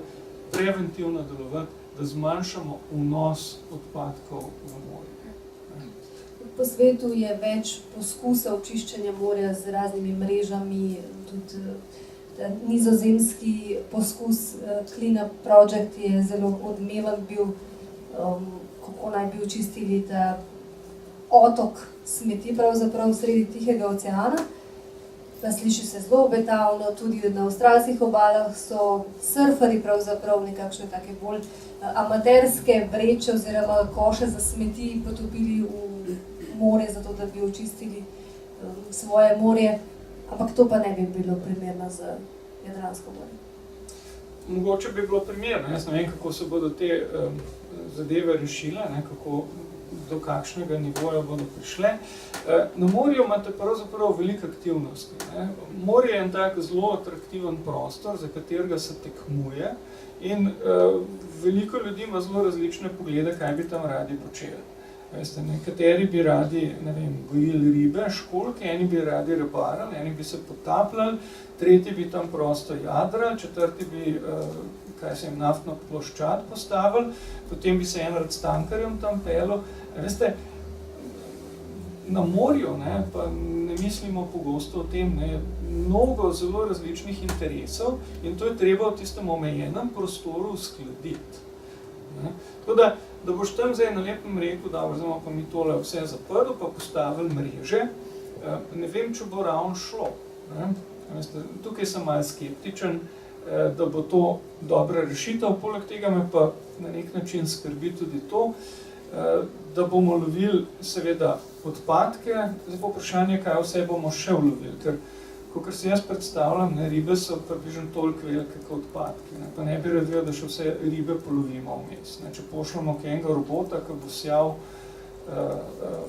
B: preventivno delovati, da zmanjšamo vnos odpadkov v morje.
A: Po svetu je več poskusov čiščenja morja z raznimi mrežami, tudi nizozemski poskus Clean Up Project je zelo odmeven bil, kako naj bi očistili ta otok smeti pravzaprav sredi Tihega oceana. Sliši se zelo obetavno, tudi na avstralskih obalah so surferji pravzaprav nekakšne take bolj amaterske vreče oziroma koše za smeti potopili v morje, zato da bi očistili svoje morje. Ampak to pa ne bi bilo primerno za Jadransko morje.
B: Mogoče bi bilo primerno. Jaz ne vem, kako se bodo te zadeve rešile, kako do kakšnega nivoja bodo prišle. Na morju imate pravzaprav veliko aktivnosti. Morje je en tak zelo atraktiven prostor, za katerega se tekmuje in veliko ljudi ima zelo različne poglede, kaj bi tam radi počeli. Veste, nekateri bi radi, gojili ribe, školjke, eni bi radi ribarili, eni bi se potapljali, tretji bi tam prosto jadrali, četrti bi naftno ploščad postavili, potem bi se en rad s tankerjem tam pelil. Veste, na morju, pa ne mislimo pogosto o tem, je mnogo zelo različnih interesov in to je treba v tistem omejenem prostoru uskladiti. Tako da boš tam zdaj na lepem rekel, da bomo pa mi tole vse zaprli, pa postavili mreže, ne vem, če bo ravno šlo. Tukaj sem malo skeptičen, da bo to dobra rešitev, poleg tega me pa na nek način skrbi tudi to, da bomo lovili seveda odpadke, zdaj pa vprašanje, kaj vse bomo še ulovili, ker kakor si jaz predstavljam, ne, ribe so približno toliko velike kot odpadki. Ne, pa ne bi rad vedel, da še vse ribe polovimo vmes. Ne, če pošljamo enega robota, ki bo sjal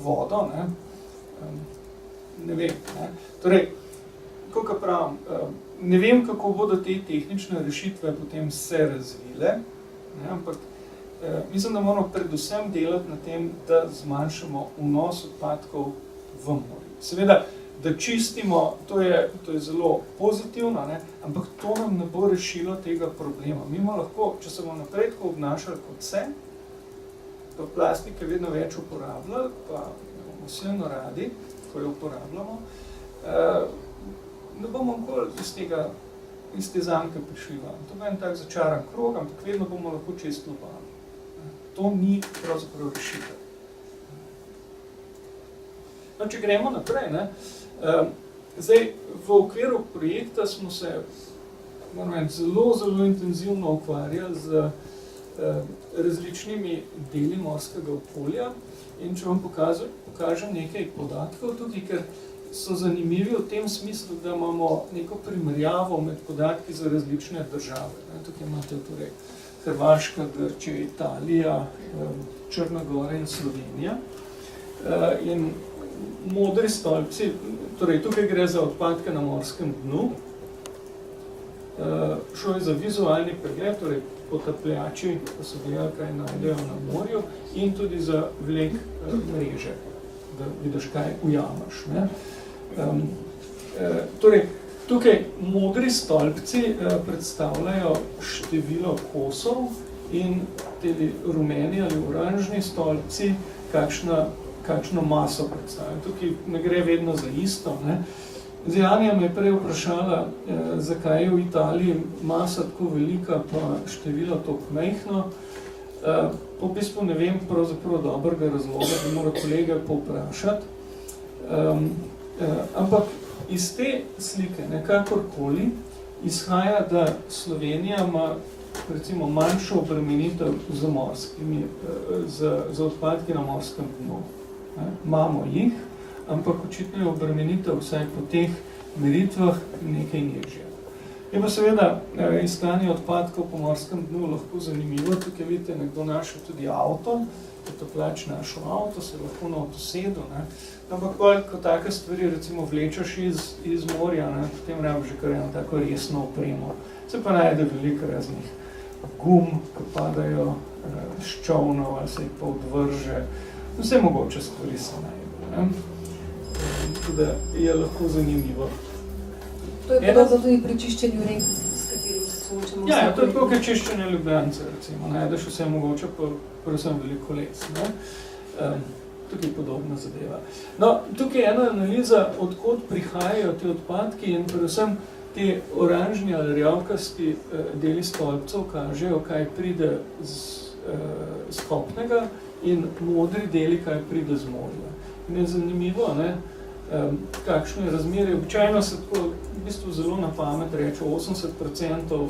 B: vodo, ne vem. Ne. Torej, kakor pravim, ne vem, kako bodo te tehnične rešitve potem se razvile, ne, ampak mislim, da moramo predvsem delati na tem, da zmanjšamo vnos odpadkov v morje. Seveda, da čistimo, to je zelo pozitivno, ne? Ampak to nam ne bo rešilo tega problema. Mi bomo lahko, če se bomo naprej tako obnašali kot se, pa plastike vedno več uporabljali, pa bomo silno radi, ko jo uporabljamo, ne bomo nikoli iz te zamke prišli van. To bo en tak začaran krog, ampak vedno bomo lahko čistili van. To ni pravzaprav rešitev. No, če gremo naprej, ne, zdaj, v okviru projekta smo se zelo intenzivno ukvarjali z različnimi deli morskega okolja in če vam pokažem nekaj podatkov tukaj, ker so zanimivi v tem smislu, da imamo neko primerjavo med podatki za različne države. Tukaj imate torej Hrvaška, Grčija, Italija, Črna Gora in Slovenija. In modri stolpci, torej tukaj gre za odpadke na morskem dnu, šlo je za vizualni pregled, torej potapljači, ko so gledali, kaj najdejo na morju, in tudi za vlek mreže, da vidiš, kaj ujamaš. Ne? Torej, tukaj modri stolpci predstavljajo število kosov in te rumeni ali oranžni stolpci, kakšno maso predstavljajo. Tukaj ne gre vedno za isto. Ne? Janja me je prej vprašala, zakaj je v Italiji masa tako velika, pa število tako majhno. V bistvu ne vem pravzaprav dobrega razloga, da mora kolega povprašati. Ampak iz te slike, nekakorkoli, izhaja, da Slovenija ima recimo manjšo obremenitev z odpadki na morskem dnu. Imamo jih, ampak očitno je obremenitev vsaj po teh meritvah nekaj nižja. Je pa seveda iskanje odpadkov po morskem dnu lahko zanimivo. Tukaj vidite, nekdo našel tudi avto, potapljač našel avto, se lahko na avto sedel. Ampak ko take stvari recimo vlečeš iz morja, potem rabiš že kar eno tako resno opremo. Se pa najde veliko raznih gum, ki padajo s čovnov ali se jih pa odvrže. Vse mogoče stvari se najde. Tako da je lahko zanimivo.
A: To je podobno tudi pri čiščenju rek, s katerim se soočamo.
B: Ja, to je tako, kot čiščenje Ljubljance, recimo. Najdeš vse mogoče, pa predvsem veliko les. Tukaj je podobna zadeva. No, tukaj je ena analiza, odkot prihajajo te odpadki in predvsem te oranžni ali rjavkasti deli stolpcev kažejo, kaj pride z kopnega in modri deli, kaj pride z morja. In je zanimivo, kakšno je razmerje. Običajno se tako v bistvu zelo na pamet reče 80%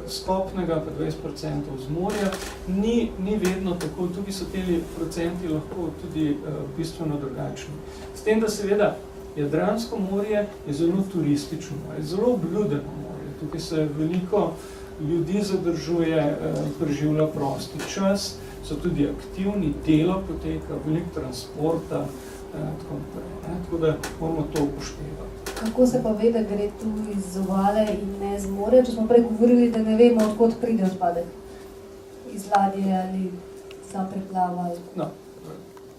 B: z kopnega, pa 20% z morja. Ni vedno tako, tukaj so teli procenti lahko tudi bistveno drugačni. S tem, da seveda Jadransko morje je zelo turistično, je zelo obljudeno morje. Tukaj se veliko ljudi zadržuje, preživlja prosti čas, so tudi aktivni, delo poteka, veliko transporta, tako naprej. Tako da moramo to upoštevati.
A: Kako se pa ve, da gre tu iz obale in ne z morja? Če smo prej govorili, da ne vemo, odkot pride odpadek. Iz ladje ali za preplava.
B: No,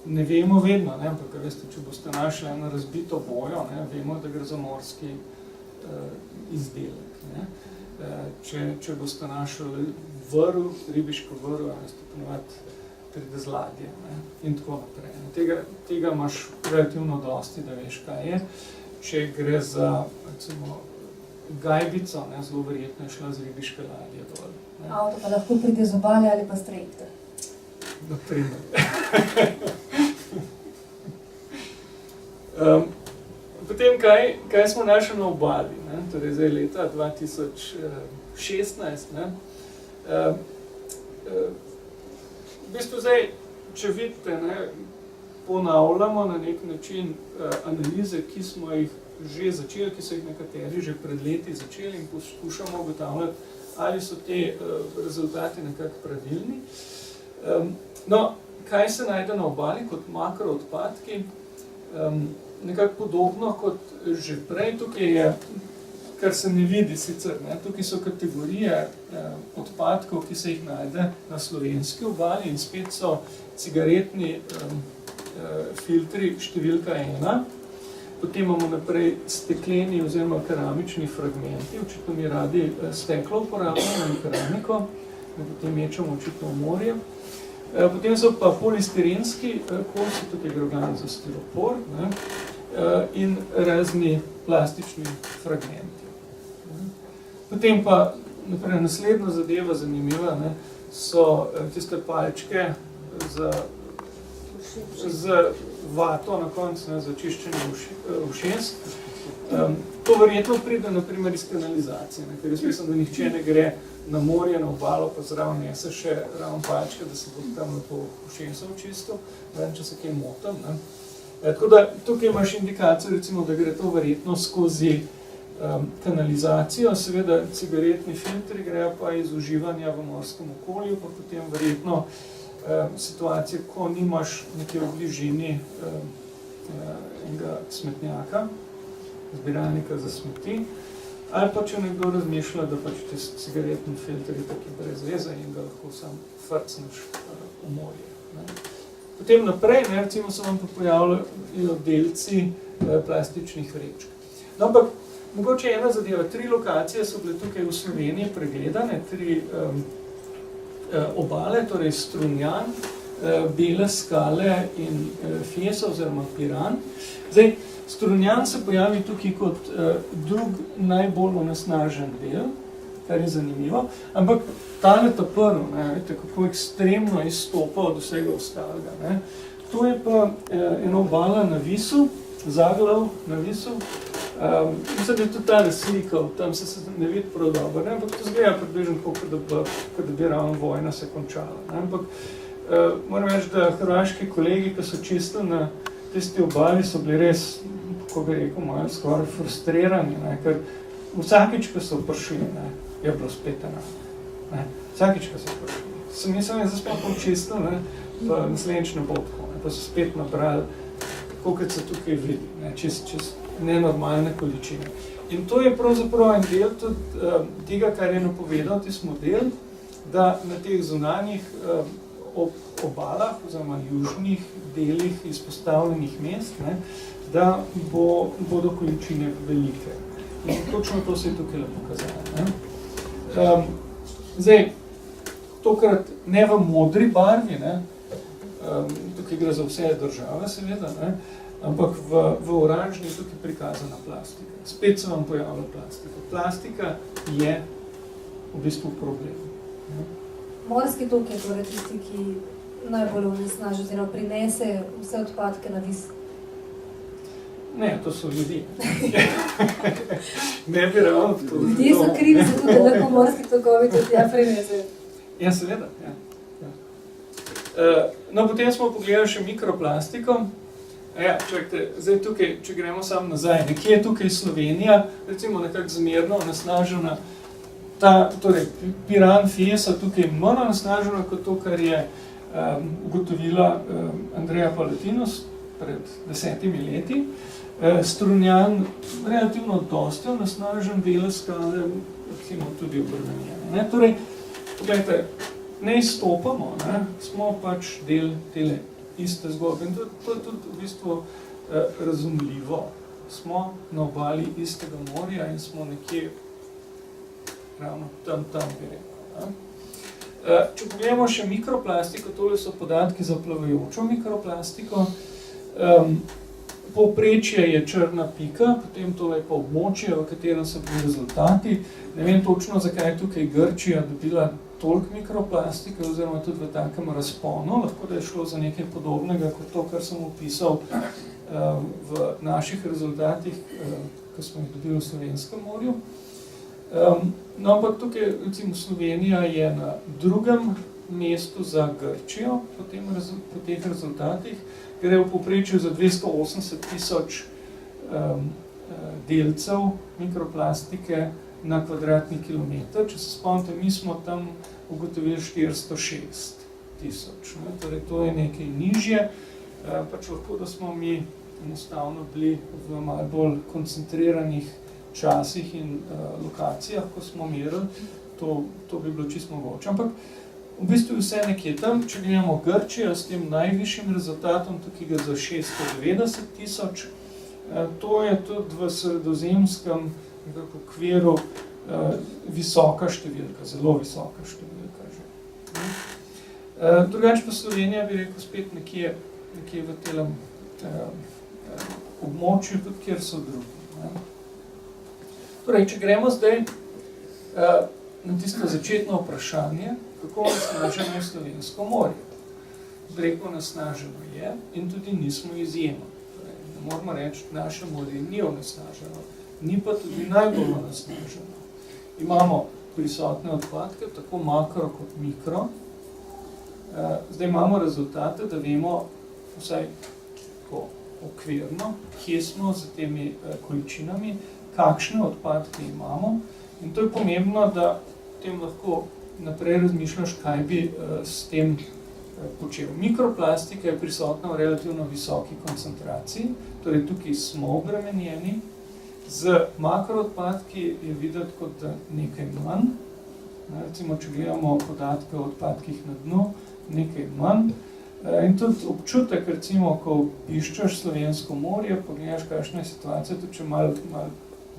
B: ne vemo vedno, ampak veste, če boste našli eno razbito bojo, vemo, da gre za morski izdelek. Če boste našli vrv, ribiško vrv, ste ponovadi pride z ladje in tako naprej. Tega imaš relativno dosti, da veš, kaj je. Če gre za, recimo, gajbico, zelo verjetno je šla z ribiške ladje dol.
A: Avto pa lahko pride z obale ali pa s trajekta.
B: Naprimer. Potem, kaj smo našli na obali, torej zdaj leta 2016. V bistvu zdaj, če vidite, ponavljamo na nek način analize, ki smo jih že začeli, ki so jih nekateri že pred leti začeli in poskušamo ugotavljati, ali so te rezultati nekako pravilni. No, kaj se najde na obali kot makroodpadki? Nekako podobno kot že prej, tukaj je, kar se ne vidi sicer, ne? Tukaj so kategorije odpadkov, ki se jih najde na slovenski obali in spet so cigaretni filtri številka 1. Potem imamo naprej stekleni oziroma keramični fragmenti, očitno mi radi steklo uporabljamo in keramiko, da potem mečemo očitno v morje. Potem so pa polistirenski kosi, tukaj gre glavno za stiropor, ne? In razni plastični fragmenti. Potem pa naprej naslednja zadeva, zanimiva, ne? So tiste palčke z vato na koncu, ne, za čiščenje ušes. To verjetno pride naprimer iz kanalizacije, ne, ker jaz mislim, da nihče ne gre na morje, na obalo, pa zraven nese še ravno palčke, da se bo tam lepo ušesov čisto, vem, če se kaj motam. Ne. Tako da tukaj imaš indikacijo, recimo, da gre to verjetno skozi kanalizacijo, seveda cigaretni filtri grejo pa iz uživanja v morskem okolju, pa potem verjetno situacije, ko nimaš nekje v bližini enega smetnjaka, zbiralnika za smeti, ali pa če nekdo razmišlja, da pač te cigaretni filtri taki brez veze in ga lahko sam frcneš v morje. Ne. Potem naprej, ne, recimo se vam pa pojavljajo delci plastičnih vrečk. No, ampak mogoče ena zadeva, 3 lokacije so bile tukaj v Sloveniji pregledane, 3 obale, torej Strunjan, Bele skale in Fiesa oziroma Piran. Zdaj, Strunjan se pojavi tukaj kot drug najbolj onesnažen del, kar je zanimivo, ampak tale ta prvi, vidite, kako ekstremno izstopa od vsega ostalega. Ne. To je pa ena obala na Visu, Zaglav na Visu. Mislim, da je tudi ta slikal, tam se ne vidi prav dobro, ne? Ampak to zgleda približno tako, kot da bi ravno vojna se končala. Ne? Ampak moram reči, da hrvaški kolegi, ki so čistili na tisti obali, so bili res, kako bi rekel, malo skoraj frustrirani, ne? Ker vsakič, ko so prišli, ne, je bilo spet enako. Ne? Vsakič, ko so prišli. Sem zdaj spet počistil, ne? Pa naslednjič ne bo tako, ne? Pa so spet nabrali, koliko se tukaj vidi, ne? Čist nenormalne količine. In to je pravzaprav en del tudi tega, kar je napovedal tisti model, da na teh zunanjih obalah oziroma južnih delih izpostavljenih mest, ne, da bodo količine velike. In točno to se je tukaj pokazalo. Ne. Zdaj, tokrat ne v modri barvi, ne, tukaj gre za vse države seveda, ne, ampak v oranžni je tukaj prikazana plastika. Spet se vam pojavlja plastika. Plastika je v bistvu problem.
A: Morski tok je torej tisti, ki najbolj onesnaži oziroma prinese vse odpadke na Vis.
B: Ne, to so ljudje. Ne bi ravno to.
A: Ljudje so krivi za to, da lahko morski tokovi tudi tja prinesejo.
B: Ja, seveda. Ja. No, potem smo pogledali še mikroplastiko. Ja, čakajte, zdaj tukaj, če gremo samo nazaj, nekje je tukaj Slovenija, recimo nekako zmerno onesnažena, torej Piran, Fiesa tukaj manj onesnažena kot to, kar je ugotovila Andreja Palatinos pred 10 leti. Strunjan relativno dosti onesnažen, Bele skale, recimo tudi obremenjene. Torej, pogledajte, ne izstopamo, ne, smo pač del tele iste zgodbe. In to je tudi v bistvu razumljivo. Smo na obali istega morja in smo nekje ravno tam bi rekel. Če pogledamo še mikroplastiko, tole so podatki za plavajočo mikroplastiko. Povprečje je črna pika, potem tole je pa območje, v katerem so bili rezultati. Ne vem točno, zakaj je tukaj Grčija dobila toliko mikroplastike oziroma tudi v takem razponu, lahko da je šlo za nekaj podobnega kot to, kar sem opisal v naših rezultatih, ko smo jih dobili v Slovenskem morju. No, ampak tukaj, recimo, Slovenija je na drugem mestu za Grčijo po teh rezultatih, gre v povprečju za 280 tisoč delcev mikroplastike na kvadratni kilometer. Če se spomnite, mi smo tam ugotovili 406 tisoč. Torej, to je nekaj nižje, pač lahko, da smo mi enostavno bili v malo bolj koncentriranih časih in lokacijah, ko smo merili, to bi bilo čisto mogoče. Ampak v bistvu je vse nekje tam, če gledamo Grčijo s tem najvišjim rezultatom, tukaj ga za 690 tisoč, to je tudi v sredozemskem okviru visoka številka, zelo visoka številka že. Drugače pa Slovenija, bi rekel, spet nekje v tem območju, tudi kjer so drugi. Torej, če gremo zdaj na tisto začetno vprašanje, kako onesnaženo je Slovensko morje. Rekel, onesnaženo je in tudi nismo izjema. Torej, ne moramo reči, naše morje ni onesnaženo, ni pa tudi najbolj onesnaženo. Imamo prisotne odpadke, tako makro kot mikro. Zdaj imamo rezultate, da vemo vsaj tako okvirno, kje smo z temi količinami, kakšne odpadke imamo. In to je pomembno, da potem lahko naprej razmišljaš, kaj bi s tem počel. Mikroplastika je prisotna v relativno visoki koncentraciji, torej tukaj smo obremenjeni. Z makroodpadki je videti kot nekaj manj. Recimo, če gledamo podatke o odpadkih na dnu, nekaj manj. In tudi občutek, recimo, ko iščeš Slovensko morje, pogledaš, kakšna je situacija, tudi če malo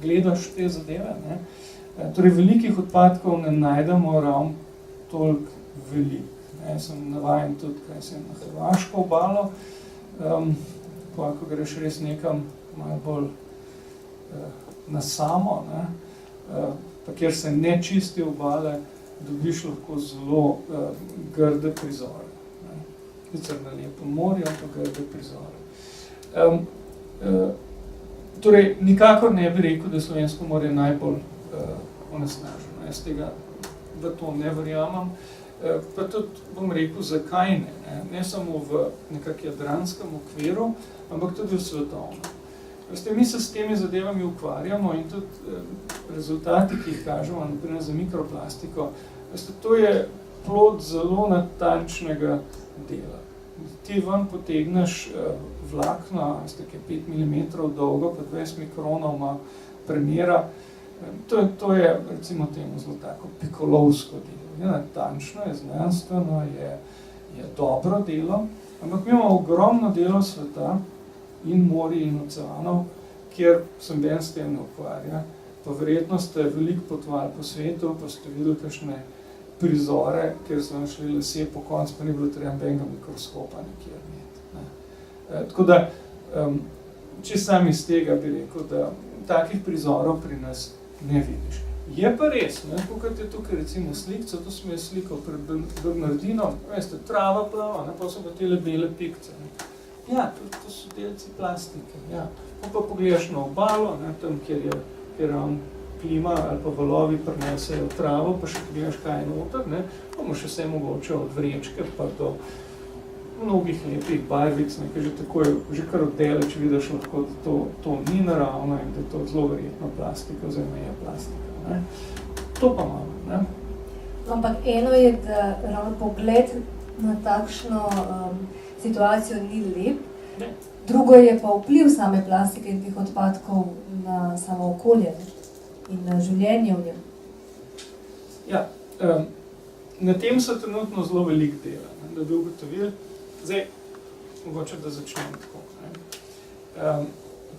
B: gledaš te zadeve, ne? Torej, velikih odpadkov ne najdemo ravno toliko veliko. Sem navajen tudi, kaj sem na Hrvaško obalo, ko greš res nekam malo bolj na samo, ne? Pa kjer se ne čisti obale, dobiš lahko zelo grde prizore. Sicer na lepem morju, ampak grde prizore. Torej, nikakor ne bi rekel, da je Slovensko morje najbolj onesnaženo. Jaz tega v to ne verjamem. Pa tudi bom rekel, zakaj ne. Ne samo v nekak jadranskem okviru, ampak tudi v svetovnem. Veste, mi se s temi zadevami ukvarjamo in tudi rezultati, ki jih kažemo, naprimer za mikroplastiko, veste, to je plod zelo natančnega dela. Ti ven potegneš vlakna, veste, ki je 5 mm dolgo, pa 20 mikronov ima premjera. To je, recimo temu, zelo tako pikolovsko delo. Je natančno, je znanstveno, je dobro delo, ampak mi imamo ogromno delo sveta, in morij in oceanov, kjer sem ben s tem ne ukvarja. Pa verjetno ste veliko potovali po svetu, pa ste videli kakšne prizore, kjer so vam šli lasje po koncu, pa ni bilo treba benga mikroskopa nekjer imeti. Tako da, če sam iz tega bi rekel, da takih prizorov pri nas ne vidiš. Je pa res, kot je tukaj recimo slikca, to sem jaz slikal pred Bernardinom, veste, trava plava, pa so pa tele bele pikce. Ja, to so delci plastike, ja. Pa pogledaš na obalo, tam, kjer klima ali pa valovi prinesejo travo, pa še pogledaš, kaj je noter, pa imaš vse mogoče od vrečke, pa do mnogih lepih barvic, že tako je, že kar od daleč vidiš lahko, da to ni naravno in da je to zelo verjetno plastika, oziroma je plastika. To pa imamo.
A: Ampak eno je, da ravno pogled na takšno situacijo ni lep.
B: Ne.
A: Drugo je pa vpliv same plastike in teh odpadkov na samo okolje in na življenje v njem.
B: Ja, na tem so trenutno zelo veliko dela, da bi ugotovili. Zdaj, mogoče da začnem tako.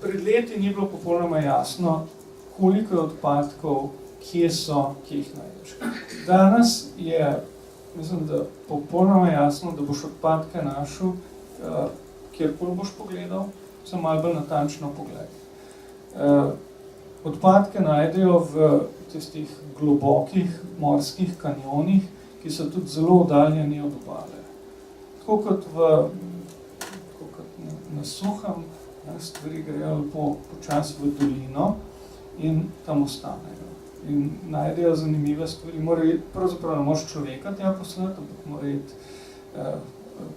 B: Pred leti ni bilo popolnoma jasno, koliko je odpadkov, kje so, kje jih najdeš. Danes je, mislim, da popolnoma jasno, da boš odpadke našel, kjerkoli boš pogledal, samo malo bolj natančno pogledaj. Odpadke najdejo v tistih globokih morskih kanjonih, ki so tudi zelo oddaljeni od obale. Tako kot na suhem, stvari grejo lepo počasi v dolino in tam ostanejo. In najdejo zanimive stvari. Pravzaprav ne moraš človeka tja poslati, ampak mora iti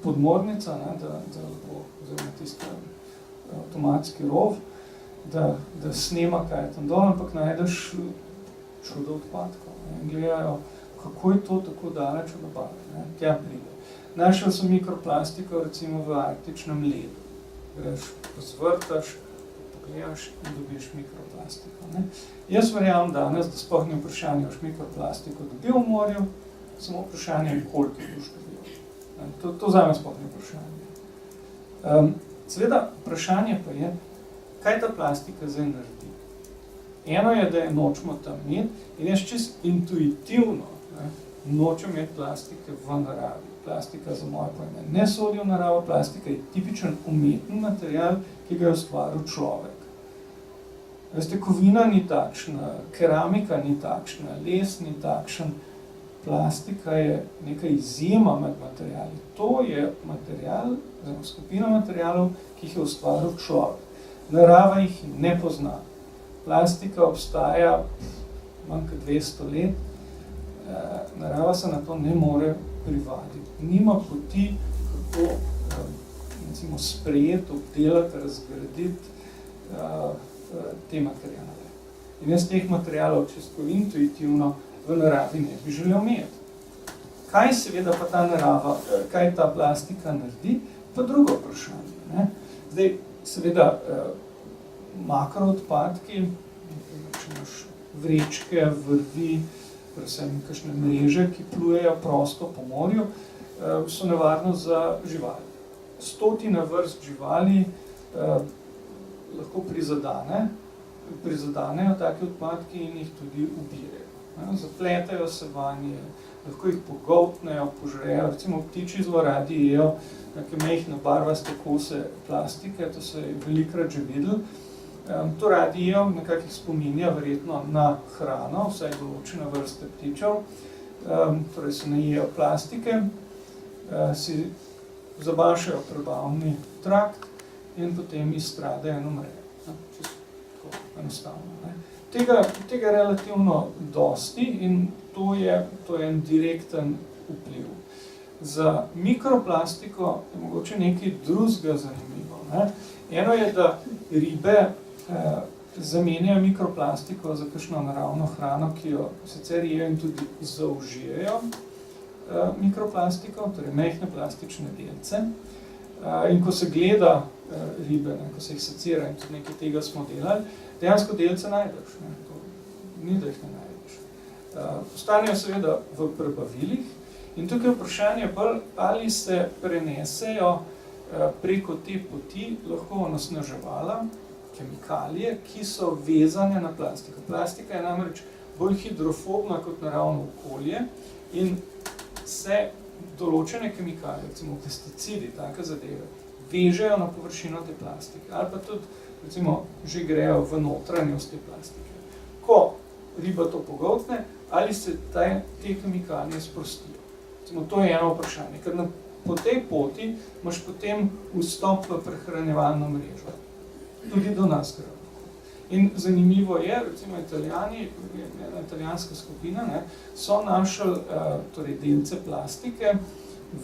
B: podmornica, da bo oziroma tisti avtomatski rov. da snema, kaj je tam dol, ampak najdeš čudo odpadkov. In gledajo, kako je to tako daleč od obale, tja pride. Našel so mikroplastiko recimo v arktičnem ledu. Greš, pozvrtaš, pogledaš in dobiš mikroplastiko. Jaz verjamem danes, da sploh ni vprašanje, boš mikroplastiko dobil v morju, samo vprašanje, koliko boš dobil. To zame sploh ni vprašanje. Seveda, vprašanje pa je, kaj ta plastika zdaj naredi. Eno je, da je nočemo tam imeti in jaz čist intuitivno nočem imeti plastike v naravi. Plastika za moje pojme ne sodi v naravo, plastika je tipičen umetni material, ki ga je ustvaril človek. Veste, kovina ni takšna, keramika ni takšna, les ni takšen, plastika je neka izjema med materiali. To je material, skupina materialov, ki jih je ustvaril človek. Narava jih ne pozna. Plastika obstaja manj kot 200 let, narava se na to ne more privaditi. Nima poti, kako recimo, sprejeti, obdelati, razgraditi te materijale. In jaz teh materijalov čisto intuitivno v naravi ne bi želel imeti. Kaj seveda pa ta narava, kaj ta plastika naredi, pa drugo vprašanje. Ne? Zdaj, seveda, makroodpadki, če imaš vrečke, vrvi, predvsem kakšne mreže, ki plujejo prosto po morju, so nevarnost za živali. Stotine vrst živali lahko prizadanejo take odpadki in jih tudi ubijejo. Zapletajo se vanje, lahko jih pogoltnejo, požrejo. Recimo ptiči zelo radi jejo neke majhne barvaste kose plastike, to se je velikrat že videl. To radi jejo, nekako jih spominja verjetno na hrano, vsaj določene vrste ptičev, torej se najejo plastike, si zabašajo prebavni trakt in potem izstradajo in umrejo. Čisto enostavno. Tega je relativno dosti in to je en direkten vpliv. Za mikroplastiko je mogoče nekaj drugega zanimivo. Eno je, da ribe zamenjajo mikroplastiko za kakšno naravno hrano, ki jo sicer jejo in tudi zaužijejo mikroplastiko, torej majhne plastične delce. In ko se gleda ribe, ko se jih secira in tudi nekaj tega smo delali, dejansko delce najdeš. Ni, da jih ne najdeš. Ostanejo seveda v prebavilih in tukaj je vprašanje bolj, ali se prenesejo preko te poti lahko onesnaževala, kemikalije, ki so vezane na plastiko. Plastika je namreč bolj hidrofobna kot naravno okolje in se določene kemikalije, recimo pesticidi, take zadeve, vežejo na površino te plastike ali pa tudi, recimo, že grejo v notranjost te plastike. Ko riba to pogoltne, ali se te kemikalije sprostijo. Recimo, to je eno vprašanje, ker po tej poti imaš potem vstop v prehranjevalno mrežo. Tudi do nas gre. In zanimivo je, recimo Italijani, ena italijanska skupina, so našli torej delce plastike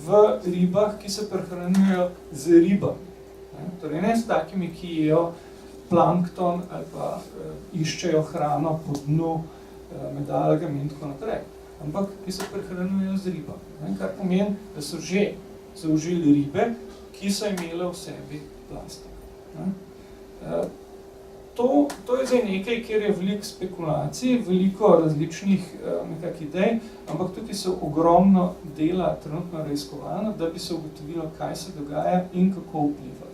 B: v ribah, ki se prehranjujejo z ribami. Torej ne s takimi, ki jejo plankton ali pa iščejo hrano po dnu med algami in tako naprej, ampak ki se prehranjujejo z ribami. Kar pomeni, da so že zaužili ribe, ki so imele v sebi plastiko. To je zdaj nekaj, kjer je veliko spekulacij, veliko različnih nekak idej, ampak tukaj se ogromno dela trenutno raziskovalno, da bi se ugotovilo, kaj se dogaja in kako vpliva.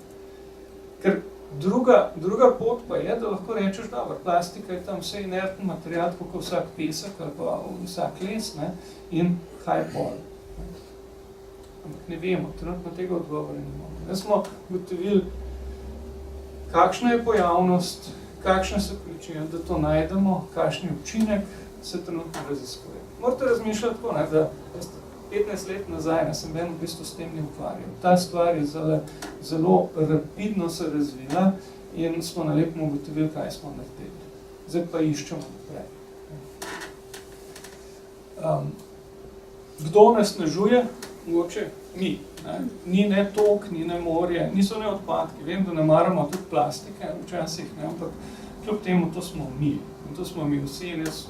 B: Ker druga pot pa je, da lahko rečeš, dobro, plastika je tam vse inertni material, kot vsak pesek ali pa vsak les, in kaj pol. Ampak ne vemo, trenutno tega odgovora nimamo. Jaz smo ugotovili, kakšna je pojavnost, kakšne so količine, da to najdemo, kakšen učinek se trenutno raziskuje. Morate razmišljati tako, da 15 let nazaj sem ven v bistvu s tem ne ukvarjal. Ta stvar je zelo rapidno se razvila in smo na lepem ugotovili, kaj smo naredili. Zdaj pa iščemo naprej. Kdo onesnažuje? mogoče ni. Ni ne tok, ni ne morje, niso ne odpadki. Vem, da ne maramo tudi plastike včasih, ne, ampak kljub temu to smo mi. In to smo mi vsi in jaz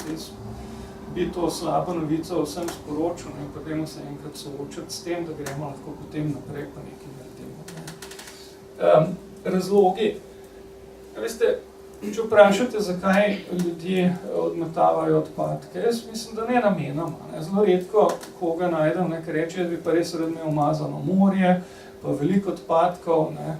B: bi to slabo novico vsem sporočil, ne, pa dajmo se enkrat soočati s tem, da gremo lahko potem naprej pa nekaj naredimo. Razlogi. Veste, če vprašate, zakaj ljudje odmetavajo odpadke, jaz mislim, da ne namenoma. Ne. Zelo redko koga najdem, ne, ker reče, jaz bi pa res rad imel umazano morje, pa veliko odpadkov. Ne.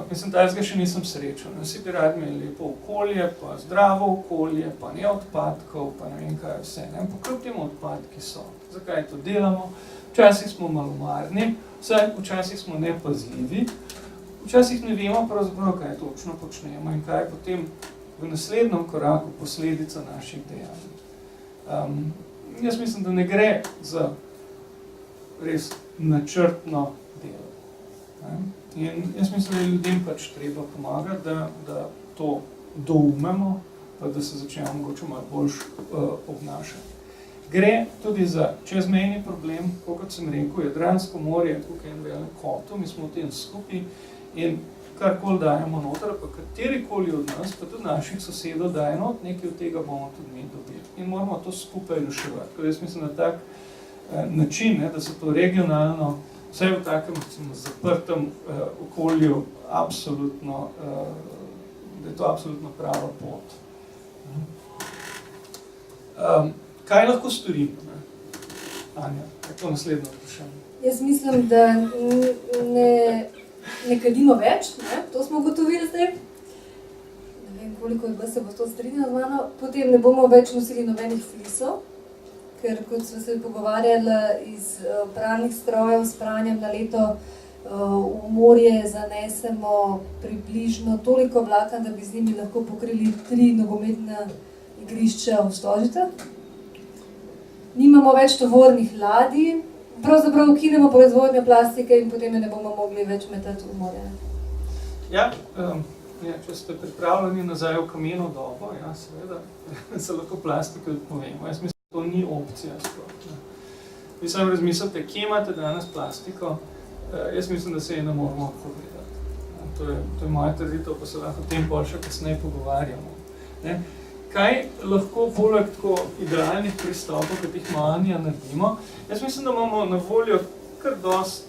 B: Mislim, da jaz ga še nisem srečal. Vsi bi radi imeli lepo okolje, pa zdravo okolje, pa ne odpadkov, pa ne vem kaj vse. Ne. Pa kljub temu odpadki so. Zakaj to delamo? Včasih smo malomarni, včasih smo nepazljivi, včasih ne vemo pravzaprav, kaj točno počnemo in kaj je potem v naslednjem koraku posledica naših dejanj. Jaz mislim, da ne gre za res načrtno delo. In jaz mislim, da je ljudem pač treba pomagati, da to doumemo, pa da se začnemo mogoče malo bolj obnašati. Gre tudi za čezmejni problem, kot sem rekel, Jadransko morje je tukaj en velik kotel, mi smo v tem skupaj in karkoli dajemo noter, pa katerikoli od nas, pa tudi naših sosedov daje not, nekaj od tega bomo tudi mi dobili. In moramo to skupaj reševati. Ker jaz mislim, da tak način, ne, da se to regionalno, vse v takem zaprtem okolju, absolutno, da je to absolutno prava pot. Kaj lahko storimo? Anja, je to naslednjo vprašanje.
A: Jaz mislim, da ne kadimo več, ne? To smo ugotovili zdaj. Ne vem, koliko je se bo to strinjalo z mano. Potem ne bomo več nosili nobenih flisov, ker kot smo se pogovarjali iz pralnih strojev s pranjem na leto v morje zanesemo približno toliko vlaken, da bi z njimi lahko pokrili 3 nogometna igrišča v Stožicah. Nimamo več tovornih ladij, pravzaprav ukinemo proizvodnjo plastike in potem je ne bomo mogli več metati v morje.
B: Ja, če ste pripravljeni nazaj v kameno dobo, ja, seveda, se lahko plastike odpovemo. Jaz mislim, da to ni opcija sploh. Vi samo razmislite, kje imate danes plastiko, jaz mislim, da se je ne moramo pogledati. To je moja trditev, pa se lahko o tem bolj še kasneje pogovarjamo. Ne? Kaj lahko poleg tako idealnih pristopov, kot jih Anja naredimo? Jaz mislim, da imamo na voljo kar dosti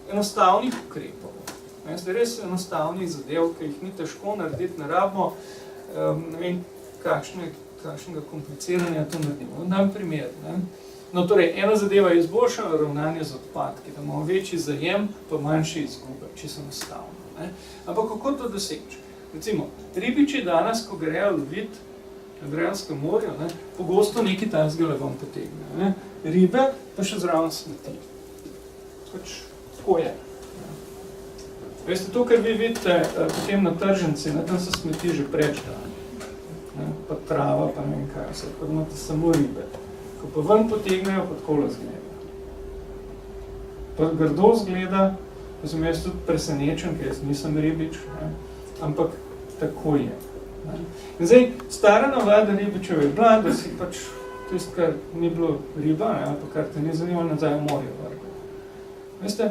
B: enostavnih ukrepov. Res enostavnih zadev, ki jih ni težko narediti, ne rabimo, ne vem, kakšnega kompliciranja to naredimo. Dam primer. Ne? No, torej, ena zadeva je izboljšano ravnanje z odpadki, da imamo večji zajem, pa manjše izgube, čisto enostavno. Ne? Ampak kako to doseči? Recimo, ribiči danes, ko grejo loviti Jadransko morje, pogosto nekaj tajzgale vam potegne. Ne? Ribe pa še zraven smeti. Tako je. Veste, to, kar vi vidite potem na tržnici, tam se smeti že preč dan. Pa trava, pa ne vem kaj vse, pa imate samo ribe. Ko pa ven potegnejo, pa takole zgleda. Pa grdo zgleda, pa sem jaz tudi presenečen, ker jaz nisem ribič, ampak tako je. In zdaj, stara navada ribičev je bila, da si pač tisto, kar ni bilo riba, ali pa kar te ni zanimalo, nazaj v morje vrgel. Veste,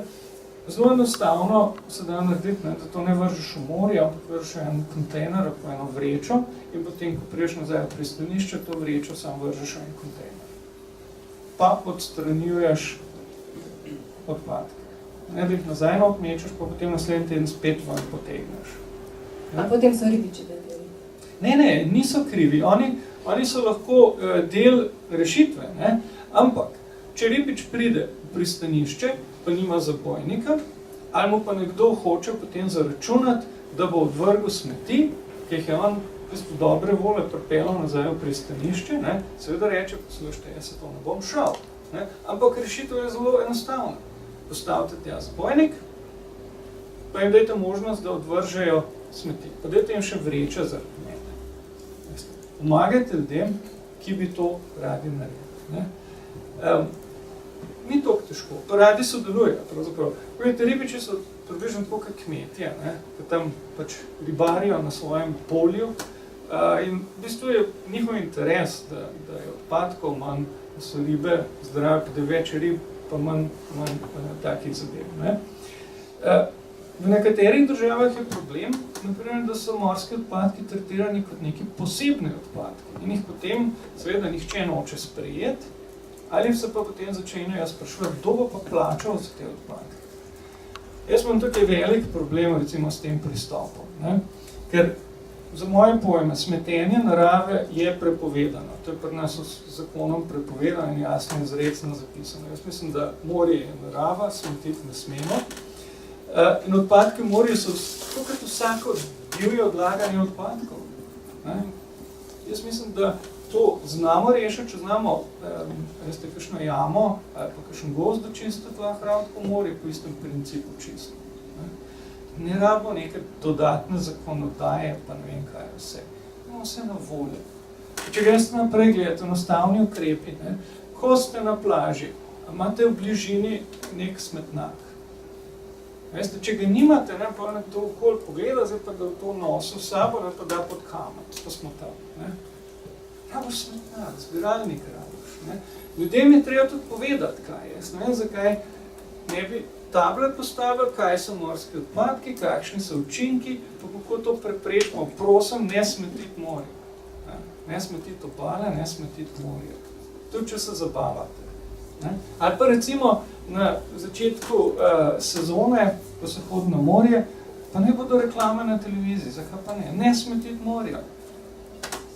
B: zelo enostavno se da narediti, da to ne vržeš v morje, ampak vržeš v en kontejner, pa eno vrečo in potem, ko priješ nazaj v pristanišče, to vrečo samo vržeš v en kontejner. Pa odstranjuješ odpadke. Ne, da jih nazaj odmečeš, pa potem naslednji teden spet ven potegneš.
A: A potem so ribiči del.
B: Ne, niso krivi. Oni so lahko del rešitve. Ne? Ampak, če ribič pride v pristanišče, pa nima zabojnika, ali mu pa nekdo hoče potem zaračunati, da bo odvrgel smeti, ki jih je on dobre vole pripeljal nazaj v pristanišče, ne? Seveda reče, poslušajte, jaz se to ne bom šel. Ne? Ampak rešitev je zelo enostavna. Postavite tja zabojnik, pa jim dajte možnost, da odvržejo smeti. Pa dajte jim še vreče za kmete. Pomagajte ljudem, ki bi to radi naredili. Ni toliko težko, pa radi sodelujejo pravzaprav. Pogledajte, ribiči so približno tako kot kmetje, ki tam pač ribarijo na svojem polju in v bistvu je njihov interes, da je odpadkov manj, da so ribe zdrave, da je več rib, pa manj takih zadev. Ne. V nekaterih državah je problem, naprimer, da so morski odpadki tretirani kot neki posebni odpadki in jih potem seveda nihče noče sprejeti, ali se pa potem začenjajo spraševati, kdo bo pa plačal za te odpadke. Jaz imam tukaj velik problem recimo s tem pristopom, ne? Ker za moje pojme smetenje narave je prepovedano. To je pri nas z zakonom prepovedano in jasno izrecno zapisano. Jaz mislim, da morje je narava, smetiti ne smemo. In odpadki v morju so kot vsako divje odlaganje odpadkov. Ne? Jaz mislim, da to znamo rešiti, če znamo, veste, kakšno jamo ali pa kakšen gozd čistiti, lahko ravno morje po istem principu čistiti. Ne rabimo neke dodatne zakonodaje, pa ne vem kaj vse. Imamo vse na voljo. Če greste naprej gledati, enostavni ukrepi, ne? Ko ste na plaži, imate v bližini nek smetnak. Veste, če ga nimate, ne, pa na to okoli pogleda, zdaj pa da v to nosu v sabo, ne, pa da pod kamen, pa smo tam. Raboš smetnak, zbiralnik raboš. Ne. Ljudem je treba tudi povedati, kaj je. Jaz ne vem, zakaj ne bi tablet postavili, kaj so morski odpadki, kakšni so učinki, pa kako to preprečimo. Prosim, ne smetiti morje. Ne smetiti obale, ne smetiti morje. Tudi, če se zabavate. Ne? Ali pa recimo na začetku sezone, ko se hodi na morje, pa ne bodo reklame na televiziji, zakaj pa ne? Ne smetiti morja.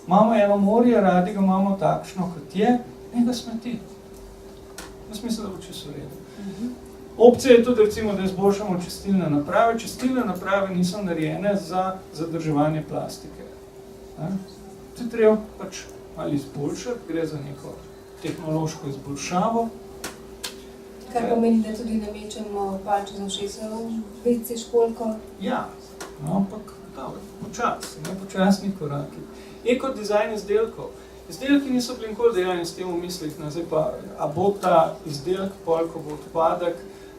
B: Imamo eno morje, radi ga imamo takšno, kot je, ne ga smetiti. Jaz mislim, da bo čisto v redu. Opcija je tudi recimo, da izboljšamo čistilne naprave. Čistilne naprave niso narejene za zadrževanje plastike. To je treba pač ali izboljšati, gre za neko tehnološko izboljšavo.
A: Kar pomeni, da tudi ne mečemo palče za ušesa v WC školjko?
B: Ja, no, ampak počasni koraki. Ekodizajn izdelkov. Izdelki niso bili nikoli delani s tem v mislih, zdaj pa, a bo ta izdelek pol, ko bo odpadek,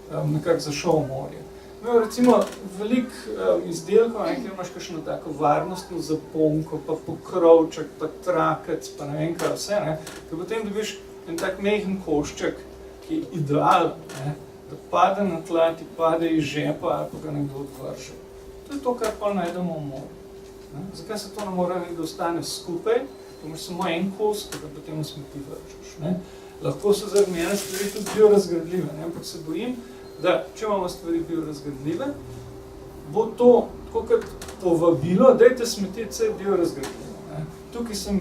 B: nekako zašel v morje. Recimo, veliko izdelkov, kjer imaš kakšno tako varnostno zaponko, pa pokrovček, pa trakec, pa ne vem kaj vse, ne, da potem dobiš en tak mehen košček, ki je ideal, ne, da pade na tla, ti pade iz žepa ali pa ga nekdo odvrže. To je to, kar pa najdemo v morju. Zakaj se to ne mora nekdo ostane skupaj, to imaš samo en kos, ki ga potem v smeti vržeš. Lahko so zaradi mene stvari tudi biorazgradljive, ampak se bojim, da če imamo stvari biorazgradljive, bo to tako kot povabilo, dajte smetiti vse biorazgradljivo. Tukaj sem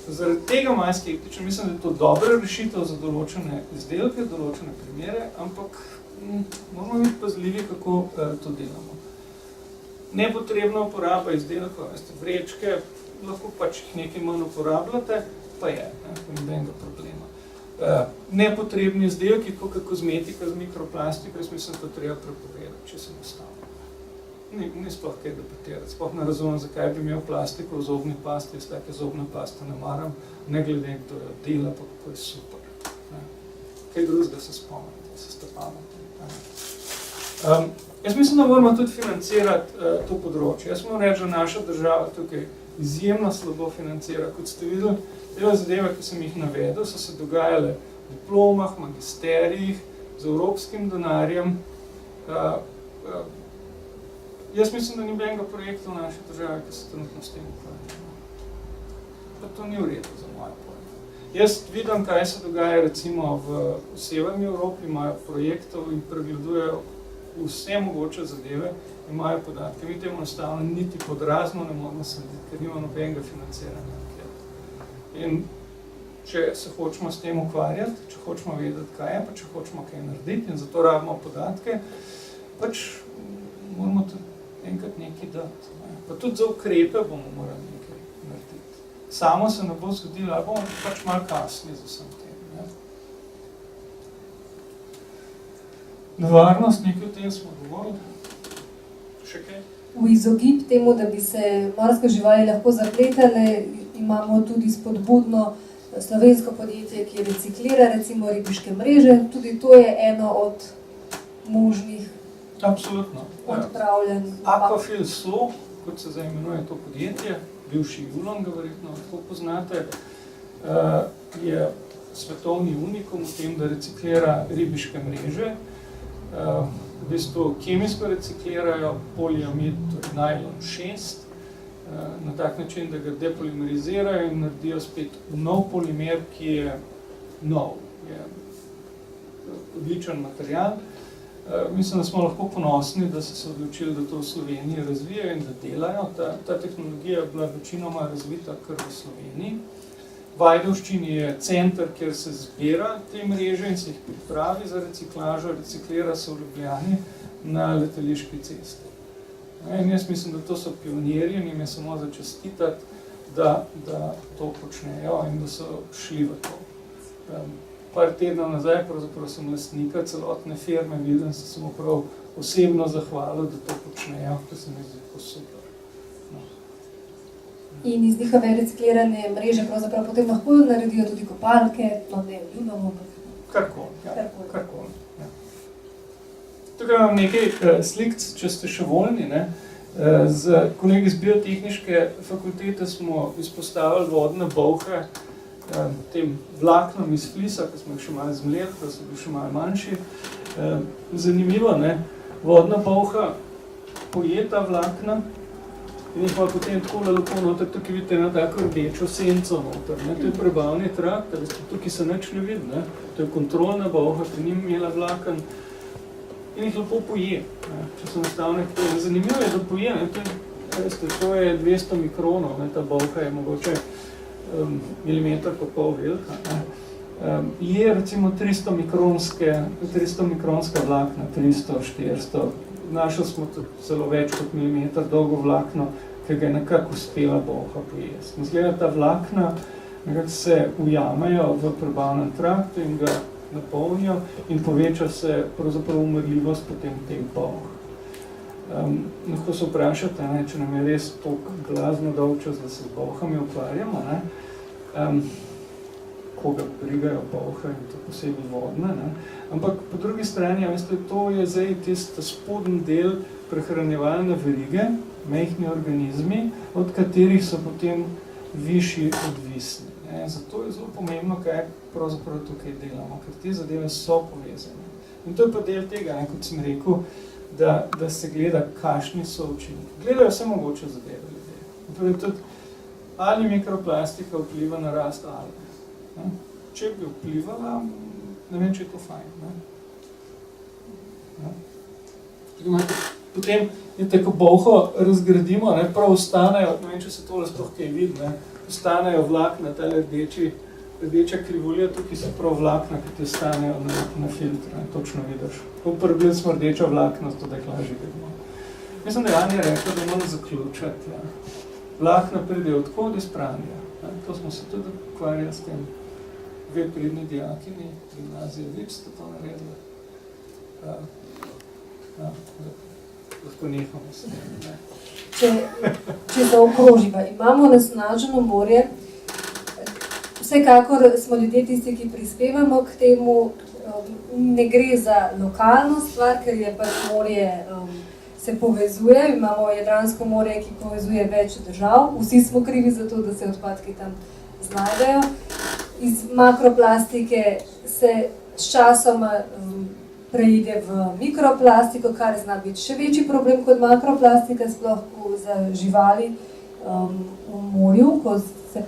B: zaradi tega malo skeptičen, mislim, da je to dobra rešitev za določene izdelke, določene primere, ampak moramo biti pazljivi, kako to delamo. Nepotrebna uporaba izdelkov, vrečke, lahko pač jih nekaj manj uporabljate, pa je, nobenega problema. Nepotrebni izdelki, kot kozmetika z mikroplastiko, jaz mislim, da treba prepovedati, če se nastavlja. Ni sploh kaj debatirati, sploh ne razumem, zakaj bi imel plastiko v zobni pasti, jaz take zobne paste ne maram, ne glede, kdo jo dela, pa kako je super. Kaj drugega se spomnite, se ste pametni. Jaz mislim, da moramo tudi financirati to področje. Jaz moram reči, da naša država tukaj izjemno slabo financira. Kot ste videli, te zadeve, ki sem jih navedel, so se dogajale v diplomah, magisterijih, z evropskim denarjem. Jaz mislim, da ni nobenega projekta v naši državi, ki se trenutno s tem ukvarja. Pa to ni v redu za moje pojme. Jaz vidim, kaj se dogaja recimo v severni Evropi, imajo projektov in pregledujejo vse mogoče zadeve, imajo podatke. Mi temu enostavno niti pod razno ne moramo slediti, ker nima nobenega financiranja. In če se hočemo s tem ukvarjati, če hočemo vedeti, kaj je, pa če hočemo kaj narediti in zato rabimo podatke, pač moramo tudi enkrat nekaj dati. Pa tudi za ukrepe bomo morali nekaj narediti. Samo se ne bo zgodilo, ali bomo pač malo kasni za vsem tem. Nevarnost, nekaj o tem smo govorili. Še kaj?
A: V izogib temu, da bi se morske živali lahko zapletale, imamo tudi spodbudno slovensko podjetje, ki reciklira recimo ribiške mreže. Tudi to je eno od možnih odpravljanj.
B: Aquafil So, kot se zdaj imenuje to podjetje, bivši Julon, ga verjetno lahko poznate, je svetovni unikum v tem, da reciklira ribiške mreže. V bistvu kemijsko reciklirajo poliamid, to je nylon 6, na tak način, da ga depolimerizirajo in naredijo spet nov polimer, ki je nov, je odličen material. Mislim, da smo lahko ponosni, da so se odločili, da to v Sloveniji razvijajo in da delajo. Ta tehnologija je bila večinoma razvita kar v Sloveniji. V Ajdovščini je center, kjer se zbira te mreže in se jih pripravi za reciklažo, reciklira se v Ljubljani na letališki cesti. In jaz mislim, da to so pionirji in jim je samo za čestitati, da to počnejo in da so šli v to. Par tednov nazaj, pravzaprav sem lastnika celotne firme, videl sem se mu prav osebno zahvalil, da to počnejo, to se mi zdi tako super. No.
A: In iz njihove reciklirane mreže pravzaprav potem lahko naredijo tudi kopalke, no ne vljubamo,
B: karkoli. Ja. Tukaj imam nekaj slik, če ste še voljni. Z kolegi z biotehniške fakultete smo izpostavili vodne bolhe tem vlaknom iz flisa, ko smo jih še malo zmleli, ko so bili še malo manjši. Zanimivo, vodna bolha poje ta vlakna in jih pa potem tako lepo noter, tukaj vidite eno tako rdečo senco noter. To je prebavni trakt, tukaj se nič ne vidi. To je kontrolna bolha, ki ni imela vlaken in jih lepo poje. Če so nastavne, zanimivo je, da poje. To je 200 mikronov, ta bolha je mogoče milimeter pa pol velika. Je recimo 300 mikronska vlakna, 300, 400. Našli smo celo več kot milimeter dolgo vlakno, ki ga je nekako uspela bolha pojesti. Izgleda, ta vlakna nekako se ujamejo v prebavnem traktu in ga napolnijo in poveča se pravzaprav umrljivost potem teh bolh. Lahko se vprašate, če nam je res toliko blazno dolgčas, da se z bolhami ukvarjamo, koga brigajo bolhe in to posebej vodne. Ampak po drugi strani, to je zdaj tisti spodnji del prehranjevalne verige, majhni organizmi, od katerih so potem višji odvisni. Zato je zelo pomembno, kaj pravzaprav tukaj delamo, ker te zadeve so povezane. In to je pa del tega, kot sem rekel, da se gleda, kakšni so učinki. Gledajo vse mogoče zadeve ljudje. Torej tudi, ali mikroplastika vpliva na rast alge. Če bi vplivala, ne vem, če je to fajn. Potem, ko bolho razgradimo, prav ostanejo, ne vem, če se tole sploh kaj vidi, ostanejo vlakna, tale rdeča krivulja, tukaj so prav vlakna, ki ti ostanejo na filtru, točno vidiš. Uporabili smo rdeča vlakna, zato da jih lažje vidimo. Mislim, da je Anja rekla, da moram zaključati. Vlakna pridejo odkod iz pranja. To smo se tudi ukvarjali s tem. Dve pridni dijakini, gimnazije Vič sta to naredili. Lahko nehamo s tem.
A: Če zaokroživa, imamo nasnaženo morje, vsekakor smo ljudje tisti, ki prispevamo k temu, ne gre za lokalno stvar, ker je pač morje se povezuje, imamo Jadransko morje, ki povezuje več držav, vsi smo krivi za to, da se odpadki tam znajdejo. Iz makroplastike se s časoma preide v mikroplastiko, kar zna biti še večji problem kot makroplastika, sploh za živali v morju, ko se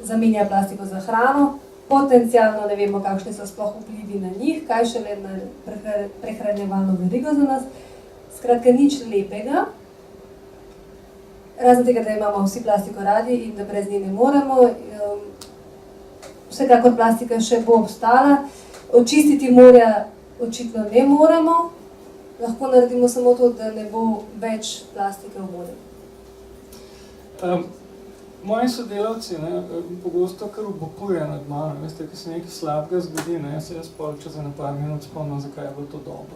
A: zamenja plastiko za hrano. Potencialno ne vemo, kakšne so sploh vplivi na njih, kaj šele na prehranjevalno verigo za nas. Skratka, nič lepega. Razen tega, da imamo vsi plastiko radi in da brez nje ne moremo. Vsekakor plastika še bo obstala. Očistiti morja očitno ne moremo. Lahko naredimo samo to, da ne bo več plastike v morju.
B: Moji sodelavci pogosto kar obupujejo nad mano. Veste, ko se nekaj slabega zgodi, jaz pol čez eno par minut spomnim, zakaj je bilo to dobro.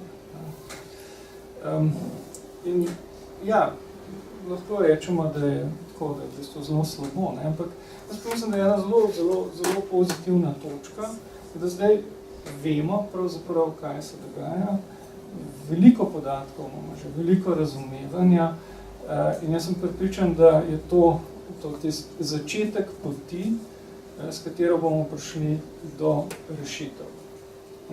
B: In ja, lahko rečemo, da je tako, da je v bistvu zelo slabo, ampak jaz mislim, da je ena zelo pozitivna točka, da zdaj vemo pravzaprav, kaj se dogaja. Veliko podatkov imamo že, veliko razumevanja in jaz sem prepričan, da je to tisti začetek poti, s katero bomo prišli do rešitev.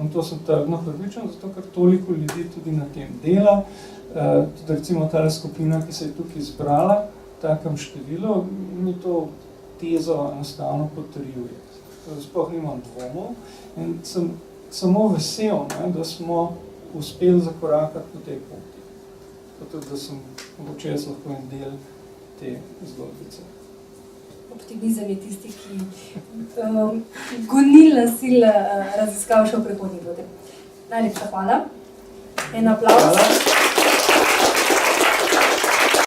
B: In to sem trdno prepričan, zato ker toliko ljudi tudi na tem dela, tudi recimo ta skupina, ki se je tukaj izbrala, v takem številu, mi to tezo enostavno potrjuje. Sploh nimam dvomov in sem samo vesel, da smo uspeli zakorakati po tej poti. Tudi, da sem mogoče jaz lahko en del te zgodbice.
A: Optimizem je tisti, ki gonilna sila raziskav še v prihodnji potem. Najlepša hvala. En aplavz.